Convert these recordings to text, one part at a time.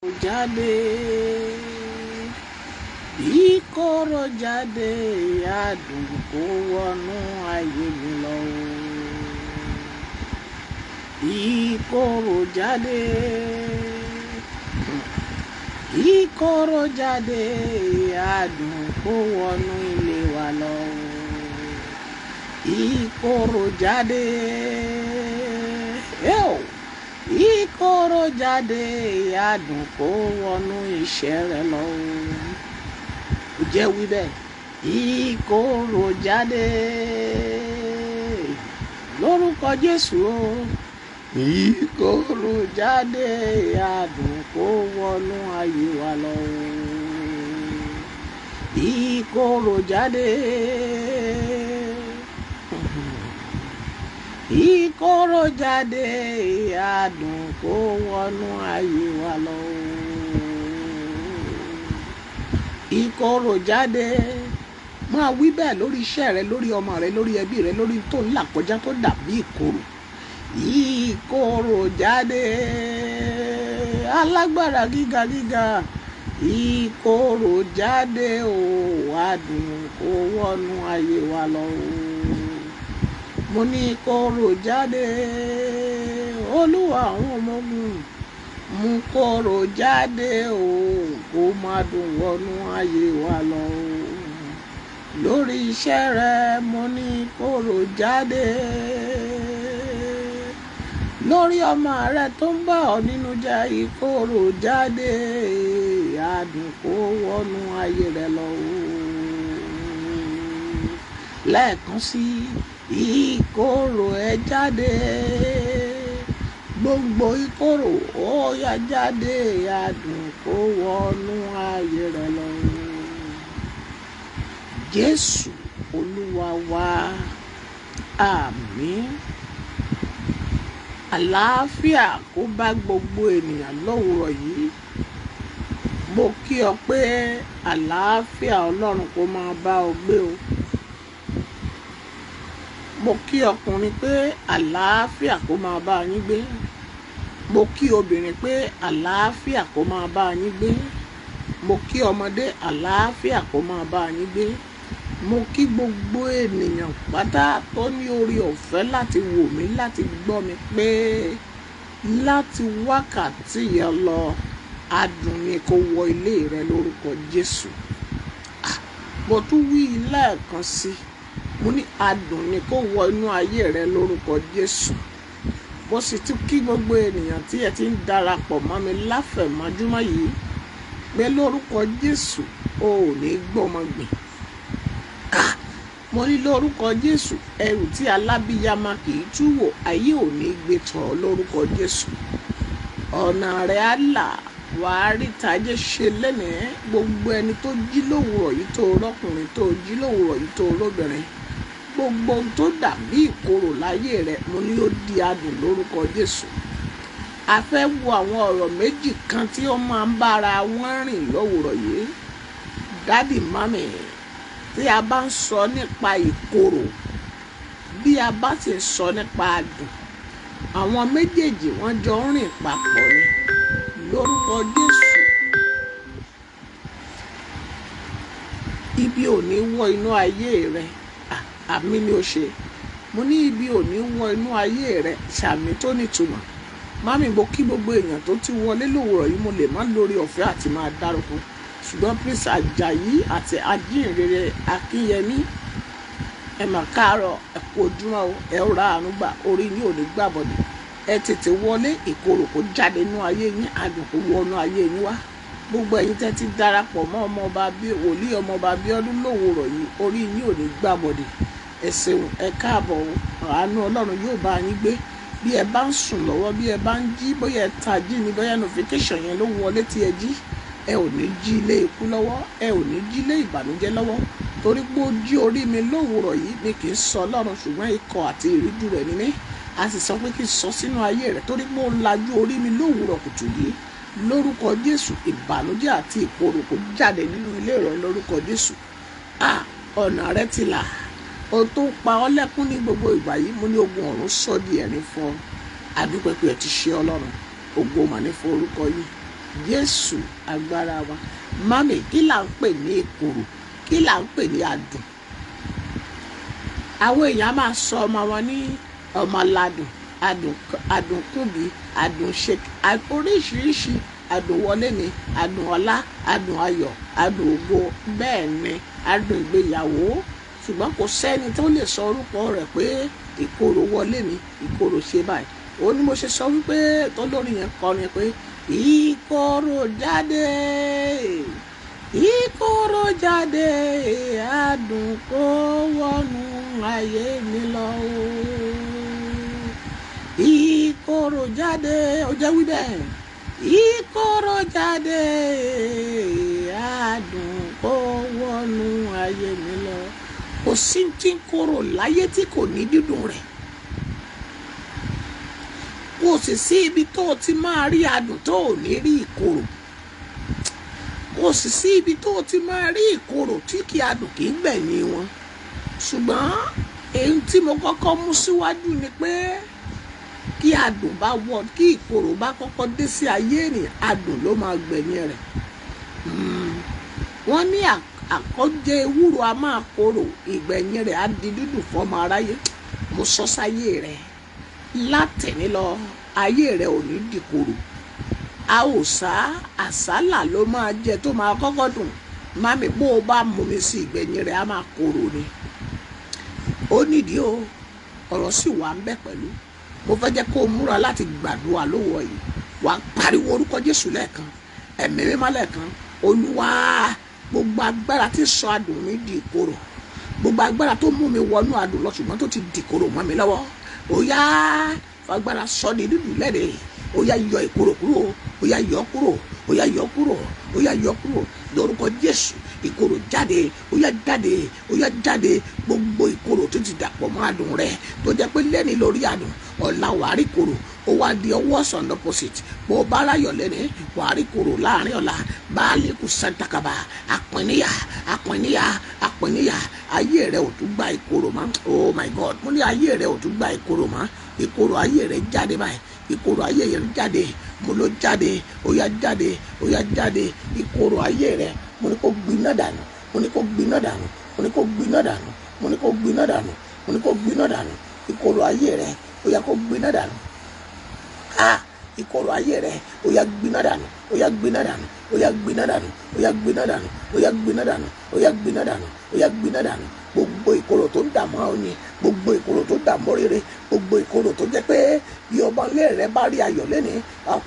jáde Ikoro jáde Adun kó wọnú ayé mi lọ. Ikoro jáde Ikoro jáde Adun kó wọnú ilé wa lọ. Ikoro jáde Ikoro jáde Adun kó wọnú iṣẹ́ rẹ lọ. Ó jẹ́ wí bẹ́ẹ̀. Ikoro jáde lórúkọ Jésù o. Ikoro jáde Adun kó wọnú ayé wa lọ. Ikoro jáde Ikoro jáde Adun kó wọnú ayé wa lọ. Ikoro jáde máa wí bẹ́ẹ̀ lórí iṣẹ́ rẹ, lórí ọmọ rẹ, lórí ẹbí rẹ, lórí tó ń là kọjá tó dàbí ìkorò. Ikoro jáde alágbára gíga gíga. Ikoro jáde o Adun kó wọnú ayé wa lọ. Mo ní Ikoro jáde Olúwa àwọn ọmọ ogun. Mú koro jáde o kó máa dùn wọnú ayé wa lọ. Lórí iṣẹ́ rẹ mo ní koro jáde. Lórí ọmọ rẹ tó ń bá ọ nínú jẹ́ Ikoro jáde Adun kó wọnú ayé rẹ lọ. Lẹ́ẹ̀kan sí Ikoro ẹ jáde. Gbogbo Ikoro ó yá jáde Adun kó wọnú ayé rẹ lọ. Jésù Olúwa wa, àmín. Àlàáfíà kó bá gbogbo ènìyàn lówùúrọ̀ yìí. Mo kí ọ pé àlàáfíà Ọlọ́run kó máa bá ọ gbé o. Mo kí ọkùnrin pé àlàáfíà kó máa bá yín gbé. Mo kí obìnrin pé àlàáfíà kó máa bá yín gbé. Mo kí ọmọdé àlàáfíà kó máa bá yín gbé. Mo kí gbogbo ènìyàn pátá tó ní orí ọ̀fẹ́ láti wò mí, láti gbọ́ mi pé láti wákàtí yẹn lọ Adùn ni kó wọ ilé rẹ lórúkọ Jésù. Mo tún wí lẹ́ẹ̀kan sí i. Mo ní Adùn ni kó wọ inú ayé rẹ lórúkọ Jésù. Mo sì tún kí gbogbo ènìyàn tí ẹ ti ń darapọ̀ mọ́ mi láfẹ̀mọ́júmọ́ yìí pé lórúkọ Jésù o ò ní gbọ́mọ gbìn. Mo ní lórúkọ Jésù ẹrù tí alábíyamọ kì í túwò ayé ò ní gbé tọ̀ ọ́ lórúkọ Jésù. Ọ̀nà rẹ̀ á là, wàá rí tajé ṣe lẹ́nìí. Gbogbo ẹni tó jí lówùúrọ̀ yìí tó rọ́kùnrin, tó jí lówùúrọ̀ yìí tó róbìnrin, gbogbo ohun tó dàbí ìkorò láyé rẹ mo ní ó di adùn lórúkọ Jésù. A fẹ́ wo àwọn ọ̀rọ̀ méjì kan tí ó máa ń bára wọn rìn lówùúrọ̀ yìí. Dádì mami, tí a bá ń sọ nípa ìkorò, bí a bá sì ń sọ nípa adùn, àwọn méjèèjì wọ́n jọ ń rìn papọ̀ ni lórúkọ Jésù. Ibi ò ní wọ inú ayé rẹ, àmì ni ó ṣe. Mo ní ibi ò ní wọ inú ayé rẹ, ṣàmì tó nítumọ̀. Mami, mo kí gbogbo èèyàn tó ti wọlé lówùúrọ̀ yìí. Mo lè má lórí ọ̀fẹ́ àti máa dárúkọ, ṣùgbọ́n Prince Àjàyí àti Ajínrere Akínyẹmí, ẹ mà káàárọ̀, ẹ kú ojúmọ́ o, ẹ ó ra àánú gbà, orí yín ò ní gbàbọ̀dẹ̀. Ẹ tètè wọlé, ìkorò kó jáde nínú ayé yín, Adùn kó wọnú ayé yín wá. Gbogbo ẹ̀yin tẹ́ ti darapọ̀ mọ́ ọmọọba wòlíì ọmọọba Abíọ́dún lówùúrọ̀ yìí, orí yín ò ní gbàbọ̀dẹ̀. Ẹ ṣeun, ẹ káàbọ̀ o, àánú Ọlọ́run yóò bá yín gbé. Bí ẹ bá ń sùn lọ́wọ́, bí ẹ bá ń jí, bóyá ẹ tají ni, bóyá notification yẹn ló wọlé tí ẹ jí, ẹ ò ní jí ilé ikú lọ́wọ́, ẹ ò ní jí ilé ìbànújẹ́ lọ́wọ́, torí pé ó jí orí mi lówùúrọ̀ yìí. Mi kì í sọ Ọlọ́run, ṣùgbọ́n ikọ̀ àti ìríjú rẹ̀ ni mí. A sì sọ pé kí n sọ sínú ayé rẹ̀, torí pé ó lajú orí mi lówùúrọ̀ kùtù yìí. Lórúkọ Jésù, ìbànújẹ́ àti ìkorò kó jáde nínú ilé rẹ lórúkọ Jésù. Ọ̀nà rẹ ti là. Ohun tó ń pa ọ́ lẹ́kún ní gbogbo ìgbà yìí, mo ní ogun ọ̀run sọ di ẹ̀rín fún ọ. Adúpẹ́ pé ẹ ti ṣe Ọlọ́run. Ògo mà ní fún orúkọ yìí. Jésù agbára wa. Mami, kí là ń pè ní ìkorò? Kí là ń pè ní adùn? Àwọn èèyàn máa sọ ọmọ wọn ní ọmọ ládùn, adùn kùbí, adùn ṣèkì, oríṣiríṣi adùn wọlé ni, adùn ọlá, adùn ayọ̀, adùn ògo, bẹ́ẹ̀ ni adùn ìgbéyàwó. Ṣùgbọ́n kò sẹ́ni tó lè sọ orúkọ rẹ̀ pé ìkorò wọlé ni, ìkorò ṣe báyìí. Ó ní mo ṣe sọ wípé tọ́lórí yẹn kọrin pé ìkorò jáde, ìkorò jáde, adùn kó wọnú ayé mi lọ. Ìkorò jáde, ó jẹ́ wí bẹ́ẹ̀. Ìkorò jáde, adùn kó wọnú ayé mi lọ. Kò sí tí ń korò láyé tí kò ní dídùn rẹ̀. Kò sì sí ibi tó o ti máa rí adùn tó ò ní rí ìkorò. Kò sì sí ibi tó o ti máa rí ìkorò tí kì adùn kì í gbẹ̀yìn wọn. Ṣùgbọ́n èyí tí mo kọ́kọ́ mú síwájú ni pé kí adùn bá wọ, kí ìkorò bá kọ́kọ́ dé sí ayé ènìyàn, adùn ló máa gbẹ̀yìn rẹ̀. Wọ́n ní àkọ́jẹ ewúro a máa korò, ìgbẹ̀yìn rẹ̀ á di dídùn fọmọ aráyé. Mo sọ sáyé rẹ̀ látẹ̀ní lọ, ayé rẹ̀ ò ní dìkorò. A ò sá àsálà ló máa jẹ tó máa kọ́kọ́ dùn. Mami, bó o bá mú mi sí ìgbẹ̀yìn rẹ̀ á máa korò ni. Ó nídìí o, ọ̀rọ̀ sì wà ń bẹ pẹ̀lú. Mo fẹ́ jẹ́ kó o múra láti gbàdúrà lówó yìí. Wà á pariwo orúkọ Jésù lẹ́ẹ̀kan, ẹ̀mí mímọ́ lẹ́ẹ̀kan. Olúwa, gbogbo agbára tí sọ adùn mi di ìkorò, gbogbo agbára tó mú mi wọnú adùn lọ ṣùgbọ́n tó ti dìkorò mọ́ mi lọ́wọ́, ó yá fagbára sọ di dídùn lẹ́dẹ̀. Ó yá yọ ìkorò kúrò, ó yá yọ kúrò, ó yá yọ kúrò, ó yá yọ kúrò lórúkọ Jésù. Ìkorò jáde, ó yá jáde, ó yá jáde. Gbogbo ìkorò tó ti dàpọ̀ mọ́ adùn rẹ̀ tó jẹ́ pé lẹ́ni lórí adùn, ọ̀la wàá rí korò, ó wá di ọwọ́ sọ̀nà opposite. Bó o bá láyọ̀ lẹ́ni, wàá rí korò láàrin ọ̀la. Báàlì kù santakaba, àpíníyà, àpíníyà, àpíníyà. Ayé rẹ̀ ò tún gba ìkorò mọ́. Oh my God, mo ní ayé rẹ̀ ò tún gba ìkorò mọ́. Ìkorò ayé rẹ̀ jáde báyìí. Ìkorò ayé rẹ̀ jáde. Mo ló jáde, ó yá jáde, ó yá jáde. Ìkorò ayé rẹ̀, mo ní kó gbiná dànù, mo ní kó gbiná dànù, mo ní kó gbiná dànù, mo ní kó gbiná dànù, mo ní kó gbiná dànù. Ìkorò ayé rẹ̀, ó yá kó gbiná dànù. Ìkorò ayé rẹ̀, ó yá gbiná dànù, ó yá gbiná dànù, ó yá gbiná dànù, ó yá gbiná dànù, ó yá gbiná dànù, ó yá gbiná dànù, ó yá gbiná dànù. Gbogbo ìkorò tó ń dààmú àwọn yẹn, gbogbo ìkorò tó dààmú rere, gbogbo ìkorò tó jẹ́ pé bí ọmọ ilé rẹ̀ bá rí ayọ̀ lẹ́ni,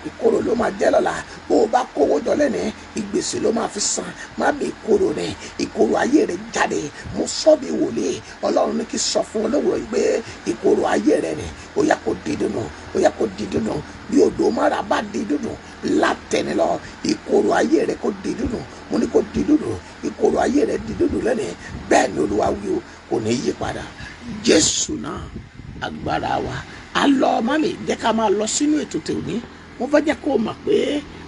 ìkorò ló máa jẹ́ lọ́la. Bó o bá kówó jọ lẹ́ni, ìgbésẹ̀ ló máa fi san. Má bí ìkorò rẹ̀, ìkorò ayé rẹ̀ jáde. Mo sọ bí wòlíì, Ọlọ́run ní kí sọ fún olówó yìí pé ìkorò ayé rẹ̀ ni ó yá kó di dùnú, ó yá kó di dùnú. Bí odò mara bá di dùnú látẹ̀ni lọ, ìkorò ayé rẹ̀ kó di dùnú. Mo ní kó di dùnú, ìkorò ayé rẹ̀ di dùnú lẹ́ni. Bẹ́ẹ̀ ni Olúwa wí o, kò ní yí padà. Jésù náà agbára wa. A lọ mami, jẹ́ ká máa lọ sínú ètò tèmi. Mo fẹ́ jẹ́ kó o mọ̀ pé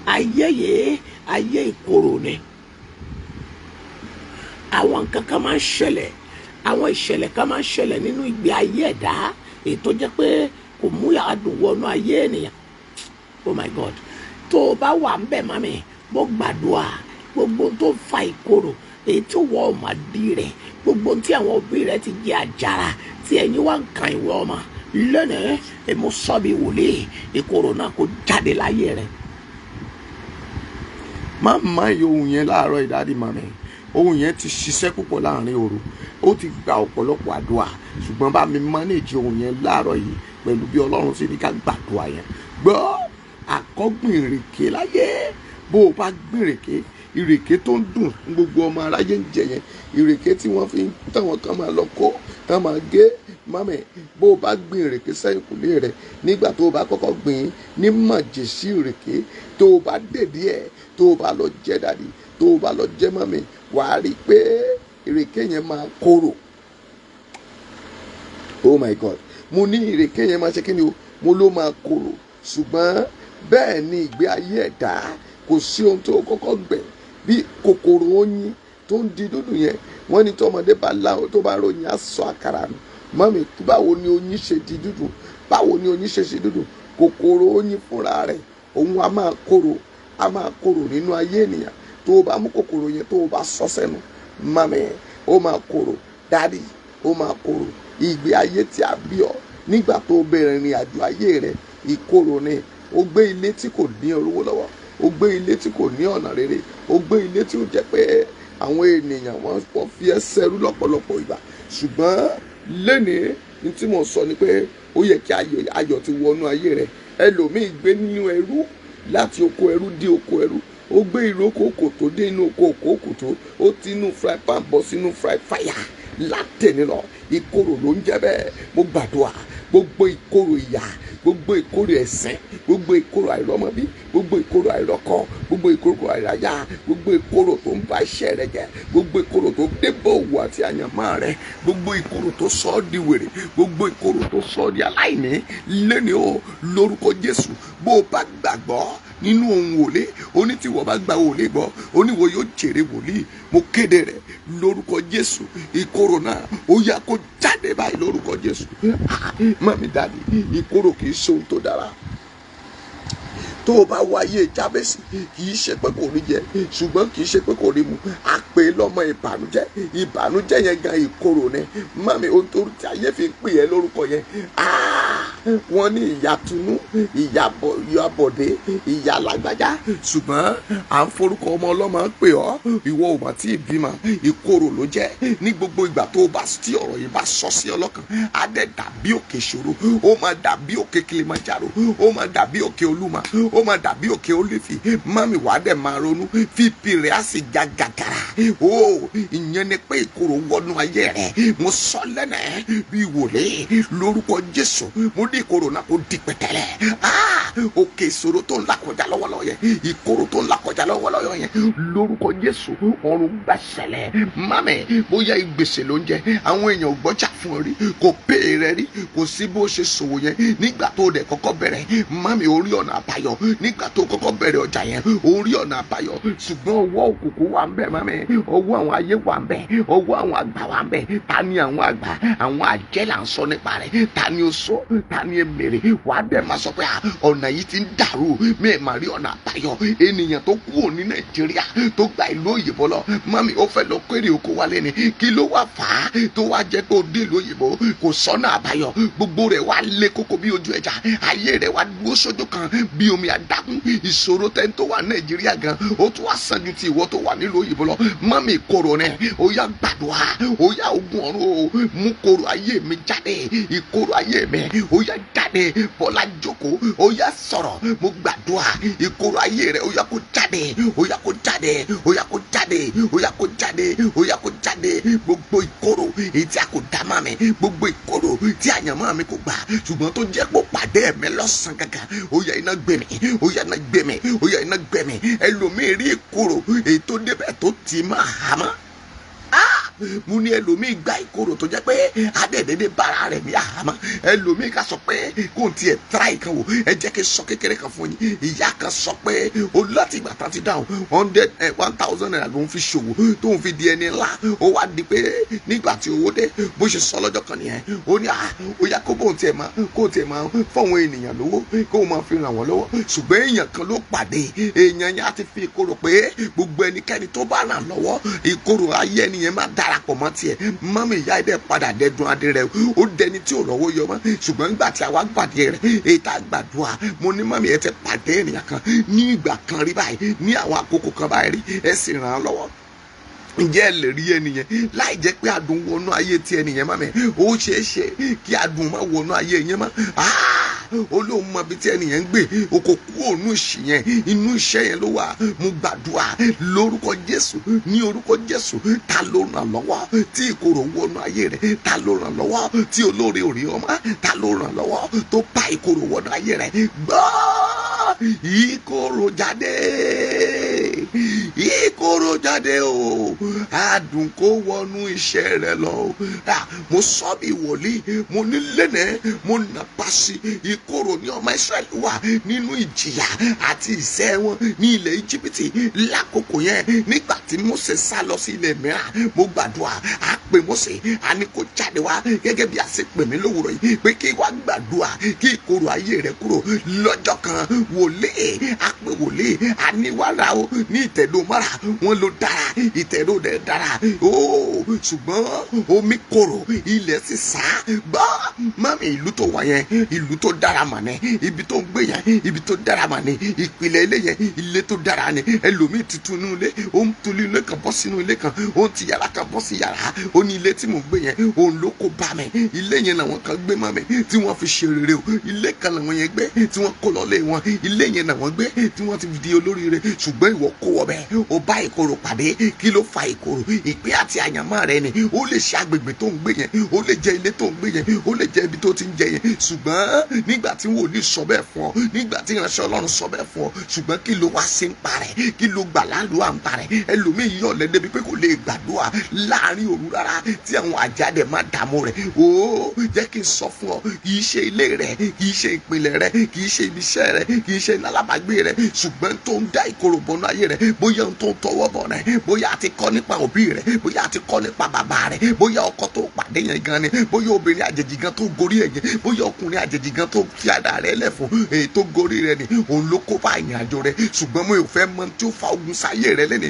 ayé yìí, ayé ìkorò ni. Àwọn nǹkan kan máa ń ṣẹlẹ̀, àwọn ìṣẹ̀lẹ̀ kan máa ń ṣẹlẹ̀ nínú ìgbé ayé ẹ̀dá èyí tó jẹ́ pé kò mú adùn wọnú ayé ènìyàn. Oh my God, tó o bá wà ń bẹ̀ mami, mo gbàdúrà gbogbo tó fa ìkorò èyí tó wọ ọmọ di rẹ̀, gbogbo tí àwọn òbí rẹ̀ ti jẹ àjàrà tí ẹ̀yin wá ń kan ìwọ ọmọ lónìí, èmo sọ bí wòlíì, ìkorò náà kó jáde láyé rẹ̀. Má má iye ohun yẹn láàárọ̀ ìdádì màmí, ohun yẹn ti ṣiṣẹ́ púpọ̀ láàrin òru, ó ti gba ọ̀pọ̀lọpọ̀ àdúrà, ṣùgbọ́n bá mi manage ohun yẹn láàárọ̀ yìí pẹ̀lú bí Ọlọ́run sì ní ká gbàdúrà yẹn. Gbọ́ àkọ́gbìn ìrèké láyé, bó o bá gbìn ìrèké tó ń dùn gbogbo ọmọ aráyé ń jẹ yẹn, ìrèké tí wọ́n fi táwọn kan máa lọ kó tán máa gé. Mami, bó o bá gbìn ìrèké sẹ́yìn kùlé rẹ̀, nígbà tó o bá kọ́kọ́ gbìn ní màjèṣí ìrèké, tó o bá dèdí ẹ̀, tó o bá lọ jẹ dàdí, tó o bá lọ jẹ mami, wàá rí i pé ìrèké yẹn máa korò. Oh my God, mo ní ìrèké yẹn máa ṣe kí ni o, mo ló máa korò. Ṣùgbọ́n bẹ́ẹ̀ ni ìgbé ayé ẹ̀dá, kò sí ohun tó kọ́kọ́ gbẹ̀ bí kòkòrò oyin tó ń di dúdú yẹn. Wọ́n ní tọmọdé bá láwọn tó bá ròyìn á sọ àkàrà nù. Mami, báwo ni oyin ṣe di dúdú? Báwo ni oyin ṣe dúdú? Kòkòrò oyin fúnra rẹ̀, òun a máa korò. a máa korò nínú ayé ènìyàn. Tó o bá mú kòkòrò yẹn tó o bá sọ sẹ́nu, mami, ó máa korò. Daddy, ó máa korò. Ìgbé ayé tí a bí ọ nígbà tó o bẹ̀rẹ̀ ìrìn àjò ayé rẹ, ìkorò ni. O gbé ilé tí kò ní olówó lọ́wọ́, o gbé ilé tí kò ní ọ̀nà rere, o gbé ilé tí ó jẹ́ pé àwọn ènìyàn wọ́n fi ẹ́ ṣẹrú lọ́pọ̀lọpọ̀ ìgbà. Ṣùgbọ́n lénìí ní tí mo sọ ni pé ó yẹ kí ayọ̀ ti wọnú ayé rẹ. Ẹlòmíì gbé nínú ẹrú, láti oko ẹrú dé oko ẹrú. Ó gbé ìrókò kòtò dé inú oko kòtò. Ó ti inú fry pan bọ́ sínú fry fire. Látẹ̀ni lọ, ìkorò ló ń jẹ́ bẹ́ẹ̀. Mo gbàdúrà gbogbo ìkorò ìyà, gbogbo ìkorò ẹ̀ṣẹ̀, gbogbo ìkorò àìrọ́mọbí, gbogbo ìkorò àìrọ́kọ, gbogbo ìkorò àìráyà, gbogbo ìkorò tó ń ba iṣẹ́ rẹ jẹ́, gbogbo ìkorò tó débò òwò àti àyànmọ́ rẹ, gbogbo ìkorò tó sọ ọ́ di wèrè, gbogbo ìkorò tó sọ ọ́ di aláìní, lẹ́ni o lórúkọ Jésù. Bó o bá gbàgbọ́ nínú ohun wòlé, oní tí wọ́n bá gba wòlé gbọ́, oníwo yóò jèrè wòlíì. Mo kéde rẹ̀ lórúkọ Jésù. Ìkorò náà ó yá kó jáde báyìí lórúkọ Jésù. Mami, Daddy, ìkorò kì í ṣe ohun tó dára. Tó o bá wáyé Jábésì, kì í ṣe pé kò rí jẹ, ṣùgbọ́n kì í ṣe pé kò rí mu. A pè é lọ́mọ ìbànújẹ́. Ìbànújẹ́ yẹn gan ìkorò ni. Mami, ohun tó tí ayé fi ń pè é lórúkọ yẹn. Wọ́n ní ìyá Tunú, ìyá Bọ̀dé, ìyá Lágbájá. Ṣùgbọ́n à ń forúkọ ọmọ ọlọ́mọ pè ọ́. Ìwọ ò mọ̀ tí ì bímọ. Ìkorò ló jẹ́. Ní gbogbo ìgbà tó o bá tí ọ̀rọ̀ yìí bá sọ sí ọlọ́kàn, á dẹ̀ dàbí òkè ìṣòro. Ó máa dàbí òkè Kilimanjaro. Ó máa dàbí òkè Olúmọ. Ó máa dàbí òkè Olífì. Mami, wàá dẹ̀ máa ronú. Fífi rẹ̀ á sì já gàgàrà. Ìyẹn ni pé ìkorò wọnú ayé rẹ̀. Mo sọ lẹ́nà bí wòlé lórúkọ Jésù. Mo ní ìkorò náà kó di pẹ̀tẹ́lẹ̀. Òkè ìṣòro tó ń là kọjá lọ́wọ́lọ́wọ́ yẹn, ìkorò tó ń là kọjá lọ́wọ́lọ́wọ́ yẹn, lórúkọ Jésù ọ̀run bá ṣẹlẹ̀. Mami, bóyá ìgbésẹ̀ ló ń jẹ, àwọn èèyàn ò gbọ́jà fún ọ rí, kò pé rẹ rí, kò sí bó ṣe ṣòwò yẹn. Nígbà tó dẹ̀ kọ́kọ́ bẹ̀rẹ̀, mami, orí ọ̀nà àbáyọ. Nígbà tó kọ́kọ́ bẹ̀rẹ̀ ọjà yẹn, orí ọ̀nà àbáyọ. Ṣùgbọ́n ọwọ́ òkùnkùn wà ń bẹ̀, mami, ọwọ́ àwọn ayé wà ń bẹ̀, ọwọ́ àwọn àgbà wà ń bẹ̀. Ta ni àwọn àgbà? Àwọn àjẹ́ là ń sọ nípa rẹ̀. Ta ni oṣó? Ta ni emèrè? Wàá dẹ̀ máa sọ pé ọ̀nà yìí ti ń dàrú, mi ẹ̀ máa rí ọ̀nà àbáyọ. Ènìyàn tó kúrò ní Nàìjíríà tó gba ìlú òyìnbó lọ, mami, ó fẹ́ lọ kéré oko wálé ni. Kí ló wá fà á tó wá jẹ́ pé ó dé ìlú òyìnbó kò sọ́nà àbáyọ? Gbogbo rẹ̀ wá lé kókó bí ojú ẹja. Ayé rẹ̀ wá dúró sójú kan bí omi adágún. Ìṣòro tẹ́ni tó wà Nàìjíríà gan, ó tún wá sàn ju ti ìwọ tó wà nílùú òyìnbó lọ. Mami, ìkorò rẹ̀ ó yá gbàdúrà, ó yá ogun ọ̀run o, mú korò ayé mi jáde. Ìkorò ayé mi ó yá jáde. Bọ́lá jókòó, ó yá sọ̀rọ̀. Mo gbàdúrà ìkorò ayé rẹ̀ ó yá kó jáde, ó yá kó jáde, ó yá kó jáde, ó yá kó jáde, ó yá kó jáde. Gbogbo ìkorò èyí tí a kò dá mọ́ mi, gbogbo ìkorò tí àyànmọ́ mi kò gbà, ṣùgbọ́n tó jẹ́ pé ó pàdé mi lọ́sàn-án gangan, ó yá iná gbé mi, ó yá iná gbé mi, ó yá iná gbé mi. Ẹlòmíì rí ìkorò èyí tó débẹ̀ tó tì máa hàmọ́. Mo ní ẹlòmíì gba ìkorò tó jẹ́ pé adẹ́dẹ́dẹ́ bára rẹ̀ ní àhámọ́. Ẹlòmíì ká sọ pé kò tiẹ̀ tíráì kan wò. Ẹ jẹ́ kí n sọ kékeré kan fún yín. Ìyá kan sọ pé ó láti ìgbà tán ti dáhùn 1,000 naira ló ń fi ṣòwò tó ń fi di ẹni ńlá. Ó wá di pé nígbà tí owó dé, bó ṣe sọ lọ́jọ́ kan nìyẹn. Ó ní ó yá kó bóun tiẹ̀ máa fọ̀wọ́n ènìyàn lówó, kó o máa fi ràn wọ́n lọ́wọ́. Ṣùgbọ́n èèyàn kan ló pàdé. Èèyàn yẹn á ti fi ìkorò pé gbogbo ẹnikẹ́ni tó bá ràn lọ́wọ́, ìkorò ayé ẹnìyẹn máa darapọ̀ mọ́ tiẹ̀. Mami, ìyá ẹ̀dẹ̀ padà dẹ́dun adé rẹ̀. Ó dẹni tí ò rọ́wọ́ yọ mọ́. Ṣùgbọ́n nígbà tí a wá pàdé rẹ̀, èyí tá a gbàdúrà, mo ní mami, ẹ ti pàdé ènìyàn kan ní ìgbà kan rí báyìí, ní àwọn àkókò kan báyìí rí, ẹ sì ràn án lọ́wọ́. Ǹjẹ́ ẹ lè rí ẹnìyẹn láì jẹ́ pé adùn wọnú ayé tí ẹnìyẹn mọ́ mi? Ó ṣeé ṣe kí adùn má wọnú ayé yẹn mọ́. Olóhùn mọ bí tí ẹnìyẹn ń gbé, okò kú ònú ìṣì yẹn, inú iṣẹ́ yẹn ló wà. Mo gbàdúrà lórúkọ Jésù, ní orúkọ Jésù. Ta ló ràn lọ́wọ́ tí ìkorò wọnú ayé rẹ̀? Ta ló ràn lọ́wọ́ tí olóore ò rí ọmọ? Ta ló ràn lọ́wọ́ tó bá ìkorò wọnú ayé rẹ̀? Gbọ́ ìkorò jáde, ìkorò jáde o, adùn kó wọnú iṣẹ́ rẹ lọ o. Mo sọ bí wòlíì, mo ní lẹ́nẹ̀, mo nàpa sí ìkorò ní ọmọ Ísírẹ́lì wà nínú ìjìyà àti ìṣẹ́ wọn ní ilẹ̀ Íjíbítì lákòókò yẹn nígbà tí Mósè sá lọ sí ilẹ̀ mìíràn. Mo gbàdúrà, a pè Mósè, a ní kó jáde wá gẹ́gẹ́ bí a ṣe pè mí lówùrọ̀ yìí pé kí wá gbàdúrà kí ìkorò ayé rẹ kúrò. Lọ́jọ́ kan wòlíì, a pè wòlíì, a ní wàrà o ní ìtẹ̀dó mọ́ra, wọn ló dára, ìtẹ̀dó rẹ̀ dára o, ṣùgbọ́n omi korò, ilẹ̀ sì sá. Gbọ́ mami, ìlú tó wà yẹn ìlú tó dára mà ní, ibi tó ń gbé yẹn ibi tó dára mà ní, ìpìlẹ̀ ilé yẹn ilé tó dára ni. Ẹlòmíì tuntun inú ilé, ó ń tolú ilé kan bọ́ sínú ilé kan, ó ń ti yàrá kan bọ́ sí yàrá. Ó ní ilé tí mò ń gbé yẹn òun ló kó bá mi, ilé yẹn làwọn kan gbé mọ́ mi tí wọ́n fi ṣe rere o. Ilé kan làwọn yẹn gbé tí wọ́n kó lọ lé wọn, ilé yẹn làwọn gbé tí wọ́n ti di olóríire. Ṣùgbọ́n ìwọ kó wọ bẹ́ẹ̀, ó bá ìkorò pàdé. Kí ló fa ìkorò? Ìpín àti àyànmọ́ rẹ ni. Ó lè ṣe agbègbè tó ń gbé yẹn, ó lè jẹ ilé tó ń gbé yẹn, ó lè jẹ ibi tó ti ń jẹ yẹn. Ṣùgbọ́n nígbà tí wòlíì sọ bẹ́ẹ̀ fún ọ, nígbà tí ìránṣẹ́ Ọlọ́run sọ bẹ́ẹ̀ fún ọ, ṣùgbọ́n kí ló wá sí ń parẹ́? Kí ló gbà lálùú à ń parẹ́? Ẹlòmíì yọ̀ lẹ́dẹ́ bí pé kò lè gbàdúrà láàrin òru rárá tí àwọn àjáde máa dààmú rẹ̀. Ó jẹ́ kí n sọ fún ọ, kì í ṣe ilé rẹ̀, kì í ṣe ìpìlẹ̀ rẹ̀, kì í ṣe ibiṣẹ́ rẹ̀, kì í ṣe alábàágbé rẹ̀, ṣùgbọ́n tó ń dá ìkorò bọnú ayé rẹ̀, bóyá tó ń tọwọ́ bọ̀ rẹ̀, bóyá a ti kọ́ nípa òbí rẹ̀, bóyá a ti kọ́ nípa bàbá rẹ̀, bóyá ọkọ tó pàdé yẹn gan ni, bóyá obìnrin àjèjì gan tó gorí ẹ̀ yẹn, bóyá ọkùnrin àjèjì gan tó fi àdá rẹ̀ lẹ̀ fún èyí tó gorí rẹ̀ ni, òun ló kó bá ìrìn àjò rẹ̀. Ṣùgbọ́n mo ò fẹ́ mọ tí ó fa ogun sáyé rẹ̀ lẹ́ni.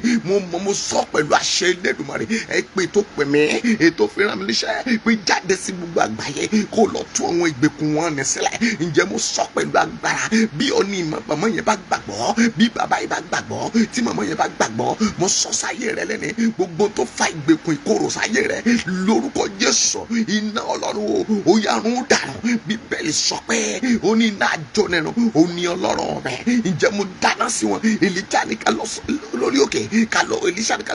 Mo sọ pẹ̀lú àṣẹ Elédùmarè, ẹ pé tó pè mí, ètò fìràn mi níṣẹ́ pé jáde sí gbogbo àgbáyé kó lọ tú àwọn ìgbèkùn wọn ní sílẹ̀. Ǹjẹ́ mo sọ pẹ̀lú agbára, bí ọ ní màmá yẹn bá gbàgbọ́, bí bàbá yẹn bá gbàgbọ́, tí màmá yẹn bá gbàgbọ́, mo sọ sáyé rẹ̀ lẹ́ni, gbogbo tó fa ìgbèkùn ìkorò sáyé rẹ̀ lórúkọ Jésù, iná Ọlọ́run ó yá run dànù. Bíbélì sọ pé ó ní iná àjọnẹnu, ó ní Ọlọ́run rẹ̀. Ǹjẹ́ mo dáná sí wọn? Èlíjà ní ká lọ lórí òkè, ká lọ Èlíjà ní ká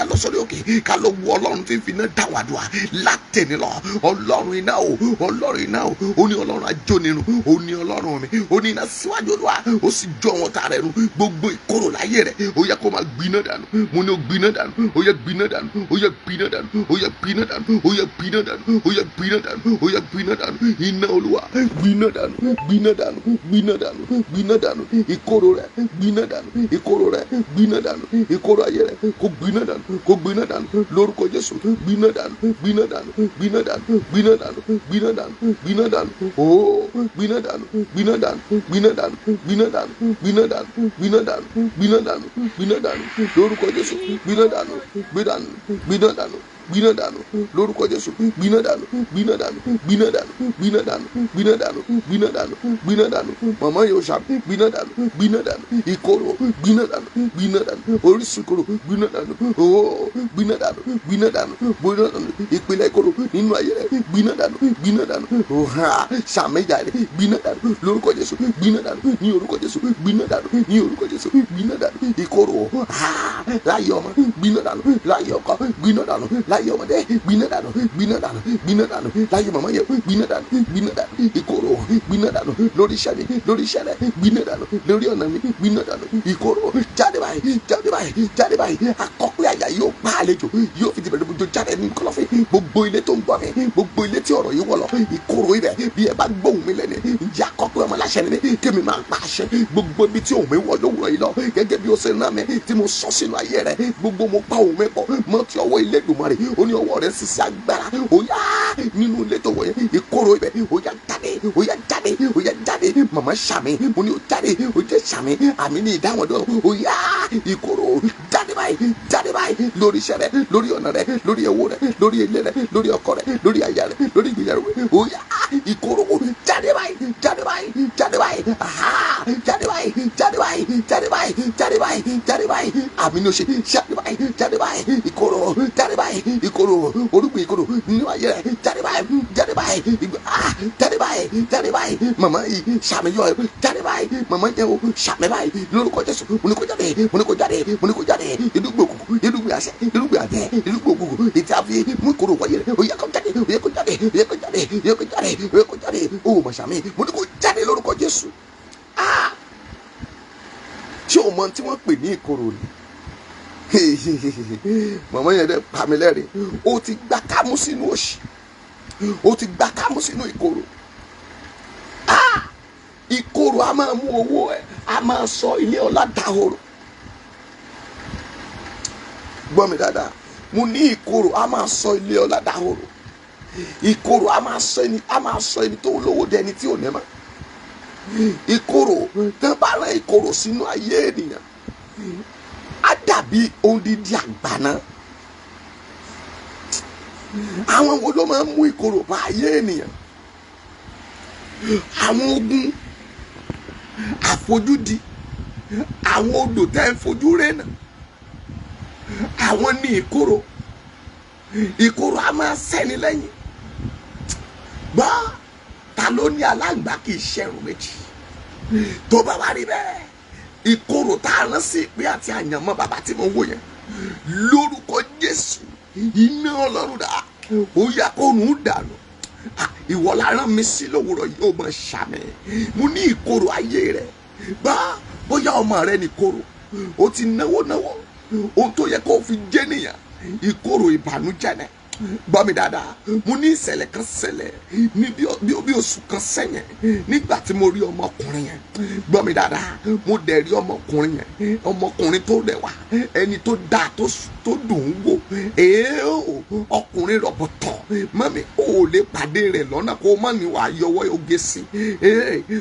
lọ sórí òkè, ká lọ wo Ọlọ́run tí ń fi iná dáwàdùà látẹ̀ni lọ. Ọlọ́run iná o, Ọlọ́run iná o, ó ní Ọlọ́run àjọnẹnu, ó ní Ọlọ́run mi, ó ní iná síwájú Olúwa, ó sì jó àwọn ọ̀tá rẹ̀ run. Gbogbo ìkorò láyé rẹ̀ ó yẹ kó máa gbiná dànù. Mo ní ó gbiná dànù, ó yẹ gbiná dànù, ó yẹ gbiná dànù, ó yẹ gbiná dànù, ó yẹ gbiná dànù, ó yẹ gbiná dànù, ó yẹ gbiná dànù. Iná Olúwa gbiná dànù, gbiná dànù, gbiná dànù, gbiná dànù. Ìkorò rẹ̀ gbiná dànù, ìkorò rẹ̀ gbiná dànù, ìkorò ayé rẹ̀ kó gbiná dànù, kó gbiná dànù lórúkọ Jésù. Gbiná dànù, gbiná dànù, gbiná dànù, gbiná dànù, gbiná dànù, gbiná dànù. Ó gbiná dànù, gbiná dànù, gbiná dànù, gbiná dànù, gbiná dànù, gbiná dànù, gbiná dànù, gbiná dànù lórúkọ Jésù. Gbiná dànù, gbiná dànù, gbiná dànù, gbiná dànù lórúkọ Jésù. Gbiná dànù, gbiná dànù, gbiná dànù, gbiná dànù, gbiná dànù, gbiná dànù, gbiná dànù. Màmá yóò ṣàbí gbiná dànù, gbiná dànù. Ìkorò gbiná dànù, gbiná dànù. Orísun ìkorò gbiná dànù. Ó gbiná dànù, gbiná dànù, gbiná dànù. Ìpìlẹ̀ ìkorò nínú ayé rẹ̀ gbiná dànù, gbiná dànù. Ó ha ṣàmẹ́jà rẹ̀ gbiná dànù lórúkọ Jésù. Gbiná dànù ní orúkọ Jésù. Gbiná dànù ní orúkọ Jésù. Gbiná dànù. Ìkorò láyé ọmọ gbiná dànù, láyé ọkọ gbiná dànù, láyé ọmọdé gbiná dànù, gbiná dànù, gbiná dànù. Láyé màmá yẹn gbiná dànù, gbiná dànù. Ìkorò gbiná dànù lórí iṣẹ́ mi, lórí iṣẹ́ rẹ̀ gbiná dànù, lórí ọ̀nà mi gbiná dànù. Ìkorò jáde báyìí, jáde báyìí, jáde báyìí. Akọ́pẹ́ àyà yóò pa àlejò, yóò fi tìbẹ̀rẹ̀ bójú jáde ní kọ̀lọ̀fín. Gbogbo ilé tó ń gbọ́ mi, gbogbo ilé tí ọ̀rọ̀ yìí wọ̀ lọ, ìkorò ibẹ̀ bí ẹ bá gbóhùn mi lẹ́ni, ǹjẹ́ akọ́pẹ́ ọmọ láṣẹ ni kí mi máa pa àṣẹ. Gbogbo ibi tí òun mi wọ̀ lówùrọ̀ yìí lọ, gẹ́gẹ́ bí ó ṣe rán mi tí mo sọ sínú ayé rẹ̀, gbogbo mo pa òun mi pọ̀ mọ́ ti ọwọ́ Elédùmarè. Ó ní ọwọ́ rẹ̀ ṣiṣẹ́ agbára. Ó yá nínú ilé tó wọ̀ yẹn, ìkorò ibẹ̀ ó yá jáde, ó yá jáde, ó yá jáde. Màmá ṣàmì, mo ní ó jáde, ó jẹ́ ṣàmì, àmì ní ìdáhùn ọdún. Ó yá ìkorò jáde báyìí, jáde báyìí lórí iṣẹ́ rẹ̀, lórí ọ̀nà rẹ̀, lórí ẹ̀wọ̀ rẹ̀, lórí ilé rẹ̀, lórí ọkọ rẹ̀, lórí aya rẹ̀, lórí ìgbéyàwó rẹ̀. Ó yá ìkorò jáde báyìí, jáde báyìí, jáde báyìí, jáde báyìí, jáde báyìí, jáde báyìí, jáde báyìí, jáde báyìí. Àmì ní o ṣe jáde báyìí, jáde báyìí. Ìkorò jáde báyìí, ìkorò orúkún ìkorò nínú ayé rẹ̀ jáde báyìí, jáde báyìí, jáde báyìí, jáde báyìí. Màmá yìí ṣàmì yọ ẹ jáde báyìí, màmá yẹn o ṣàmì báyìí lórúkọ Jésù. Mo ní kó jáde, mo ní kó jáde, mo ní kó jáde. Irúgbìn òkùnkùn, irúgbìn àṣẹ, irúgbìn àjẹ́, irúgbìn òkùnkùn ètí àfi mú ìkorò wáyé rẹ̀. Ó yẹ kó jáde, ó yẹ kó jáde, ó yẹ kó jáde, ó yẹ kó jáde, ó yẹ kó jáde. Ó mà ṣàmì, mo ní kó jáde lórúkọ Jésù. Ṣé o mọ tí wọ́n pè ní ìkorò ni? màmá yẹn dẹ̀ pa mí lẹ́rìn. Ó ti gbá kámú sínú òṣì, ó ti gbá kámú sínú ìkorò. Ìkorò a máa mú owó ẹ, a máa sọ ilé ọlá dahoro. Gbọ́ mi dáadáa, mo ní ìkorò a máa sọ ilé ọlá dahoro. Ìkorò a máa sọ ẹni tó lówó dé ẹni tí ò ní mọ́. Ìkorò tán bá rán ìkorò sínú ayé ènìyàn, á dàbí odidi àgbàná. Àwọn wo ló máa ń mú ìkorò bá ayé ènìyàn? Àwọn ogun àfojúdi, àwọn odò tẹ́ ń fojú rẹ́nà, àwọn ní ìkorò. Ìkorò a máa sẹ́ni lẹ́yìn. Gbọ́, ta ló ní aláǹgbá kì í ṣẹ̀rù méjì? Tó bá wá rí bẹ́ẹ̀, ìkorò tá a rán sí ìpín àti àyànmọ́ bàbá tí mo wò yẹn, lórúkọ Jésù, iná Ọlọ́run dà, ó yá kó nù dànù. Ìwọ la rán mi sí lówùrọ̀ yìí, ó mọ̀ ṣàmì. Mo ní ìkorò ayé rẹ̀. Gbá, bóyá ọmọ rẹ ní ìkorò, ó ti náwó, ohun tó yẹ kó fi jẹ́ nìyàn, ìkorò ìbànújẹ́ ni. Gbọ́ mi dáadáa, mo ní ìṣẹ̀lẹ̀ kan ṣẹlẹ̀ ní bí oṣù kan sẹ́yìn nígbà tí mo rí ọmọkùnrin yẹn. Gbọ́ mi dáadáa, mo dẹ̀ rí ọmọkùnrin yẹn, ọmọkùnrin tó rẹwà, ẹni tó dáa tó dùn ún wò. Ọkùnrin rọ̀bọ̀tọ̀, mọ́mi ò lè pàdé rẹ̀ lọ́nà kó má ní wàá yọwọ́ oge sí.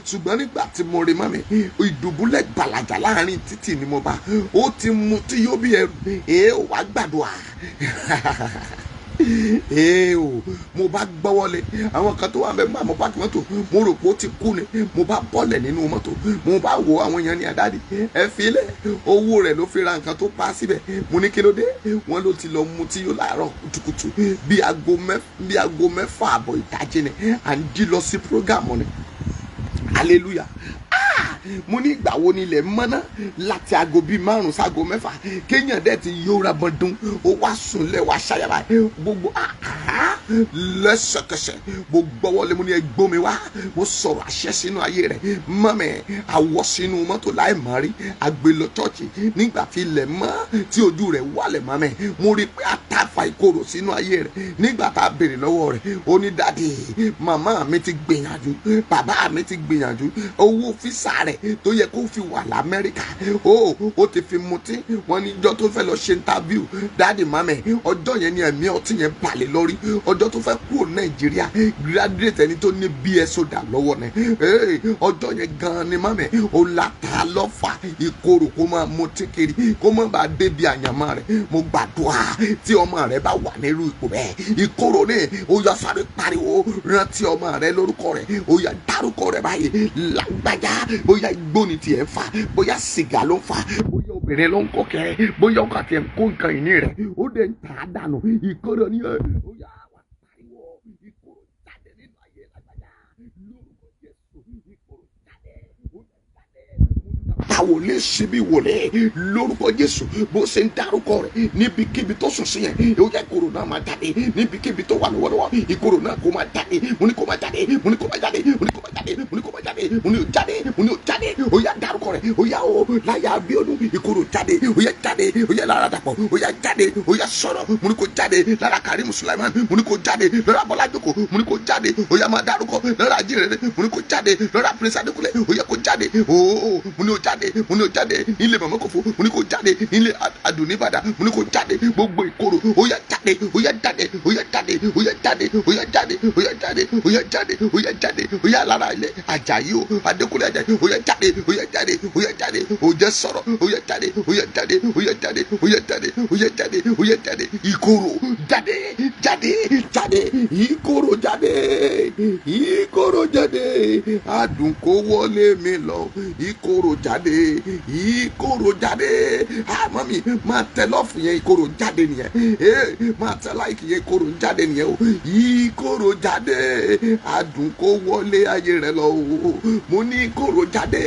Ṣùgbọ́n nígbà tí mo rí mọ́mi, ìdùbúlẹ̀ gbàlàjà láàrin títì ni mo bá. Ó ti mu tí yóò bí ẹrù. Wàá gbàdúrà. Mo bá gbọ́wọ́lé àwọn kan tó wà bẹ́ẹ̀ máa mo bá mọ́tò, mo rò pé ó ti kú ni. Mo bá bọ́lẹ̀ nínú mọ́tò, mo bá wo àwọn èèyàn ní àdádi, ẹ fi lẹ̀, owó rẹ̀ ló fi ra nǹkan tó pa síbẹ̀. Mo ní kí ló dé? Wọ́n ló ti lọ mu tí yóò láàárọ̀ kùtùkùtù bí aago mẹ́fà àbọ̀ ìdájí ni, à ń jí lọ sí prógámù ni. Hallelujah. Mo ní ìgbà wo ni ilẹ̀ mọ́ná láti aago bíi 5 sáago 6 kéèyàn dẹ̀ ti yóra bọ́dún, ó wá sùn lẹ̀ wá ṣayaba gbogbo lẹ́sẹ̀kẹsẹ̀ mo gbọ́wọ́lé, mo ní ẹgbó mi wá, mo sọ̀rọ̀ àṣẹ sínú ayé rẹ̀. Mọ́mẹ́ àwọ̀ sínú mọ́tò láì mọ́ rí, àgbè lọ chọ́ọ̀chì. Nígbà tí ilẹ̀ mọ́ tí ojú rẹ̀ wálẹ̀ mọ́mẹ́, mo rí pé àtàfà ìkorò sínú ayé rẹ̀. Nígbà tá a béèrè lọ́wọ́ rẹ̀, ó ní dádì, màmá mi ti gbìyànjú, bàbá mi ti gbìyànjú, owó físà rẹ̀ tó yẹ kó fi wà l'Amẹ́ríkà ó ti fi mutí. Wọ́n ní ọjọ́ tó fẹ́ lọ ṣe interview, dáàdì mọ́mẹ́, ọjọ́ yẹn ni ẹ̀mí ọtí yẹn balẹ̀ lórí. Ọjọ́ tó fẹ́ kúrò Nàìjíríà, graduate ẹni tó ní BS soda lọ́wọ́ ni. Ọjọ́ yẹn gan ni mọ́mẹ́, ó la ta lọ́fà ìkorò kó máa mutí kiri, kó má bàa débi àyànmọ́ rẹ̀. Mo gbàdúrà tí ọmọ rẹ̀ bá wà nírú ipò bẹ́ẹ̀, ìkorò ní ó yá sáré pariwo, rántí ọmọ rẹ̀ lórúkọ rẹ̀, ó yá dárúkọ rẹ̀ báyìí, lágbájá. Bóyá igbó ni tiẹ̀ ń fà, bóyá sìgá ló ń fà, bóyá obìnrin ló ń kọ́kẹ́, bóyá ọkọ̀ àti ẹ̀ ń kó nǹkan ìní rẹ̀, ó dẹ̀ ń tà á dànù. Ìkorò ni ó yá wà pariwo, ìkorò jáde nínú ayé lágbájá lórúkọ Jésù. Ìkorò jáde, ó jáde. Táwo lè ṣe bí wòlé lórúkọ Jésù, bó ṣe ń dárúkọ rẹ̀ níbikíbi tó sùn sí yẹn, ó yẹ ìkorò náà máa jáde. Níbikíbi tó wà lọ́wọ́lọ́wọ́, ìkorò náà kó máa jáde. Mo ní kó máa jáde, mo ní kó máa jáde, mo ní kó máa jáde, mo ní kó máa jáde, mo ní ó jáde, mo ní ó jáde. Ó yá dárúkọ rẹ̀, ó yá o láyà Abíọ́dún, ìkorò jáde, ó yá jáde, ó yá lára Dàpọ̀, ó yá jáde, ó yá sọ̀rọ̀, mo ní kó jáde lára Karim Sulaiman, mo ní kó jáde lára Bọ́lá Jókòó, mo ní kó jáde, ó yá máa dárúkọ lára Ajínrere, mo ní kó jáde lára Prince Adékúnlé, ó yá kó jáde. Mo ní ó jáde, mo ní ó jáde nílé Màmá Kòfó, mo ní kó jáde nílé Adun Ìbàdàn, mo ní kó jáde gbogbo ìkorò, ó yá jáde, ó yá jáde, ó yá jáde, ó yá jáde, ó yá jáde, ó yá jáde, ó yá jáde, ó yá jáde, ó yá lára ilé Àjàyí o Adékúnlé Àjàyí, ó yá jáde, ó yá jáde, ó yá jáde, ó jẹ́ sọ̀rọ̀, ó yá jáde, ó yá jáde, ó yá jáde, ó yá jáde, ó yá jáde, ó yá jáde. Ìkorò jáde, jáde, jáde, ìkorò jáde, ìkorò jáde. Adùn kó wọlé mi lọ, ìkorò jáde, ìkorò jáde. Mami máa tẹ lọ́ọ̀fù yẹn, ìkorò jáde nìyẹn. Máa tẹ láìkì yẹn, ìkorò jáde nìyẹn o. Ìkorò jáde, adùn kó wọlé ayé rẹ lọ o. Mo ní ìkorò jáde,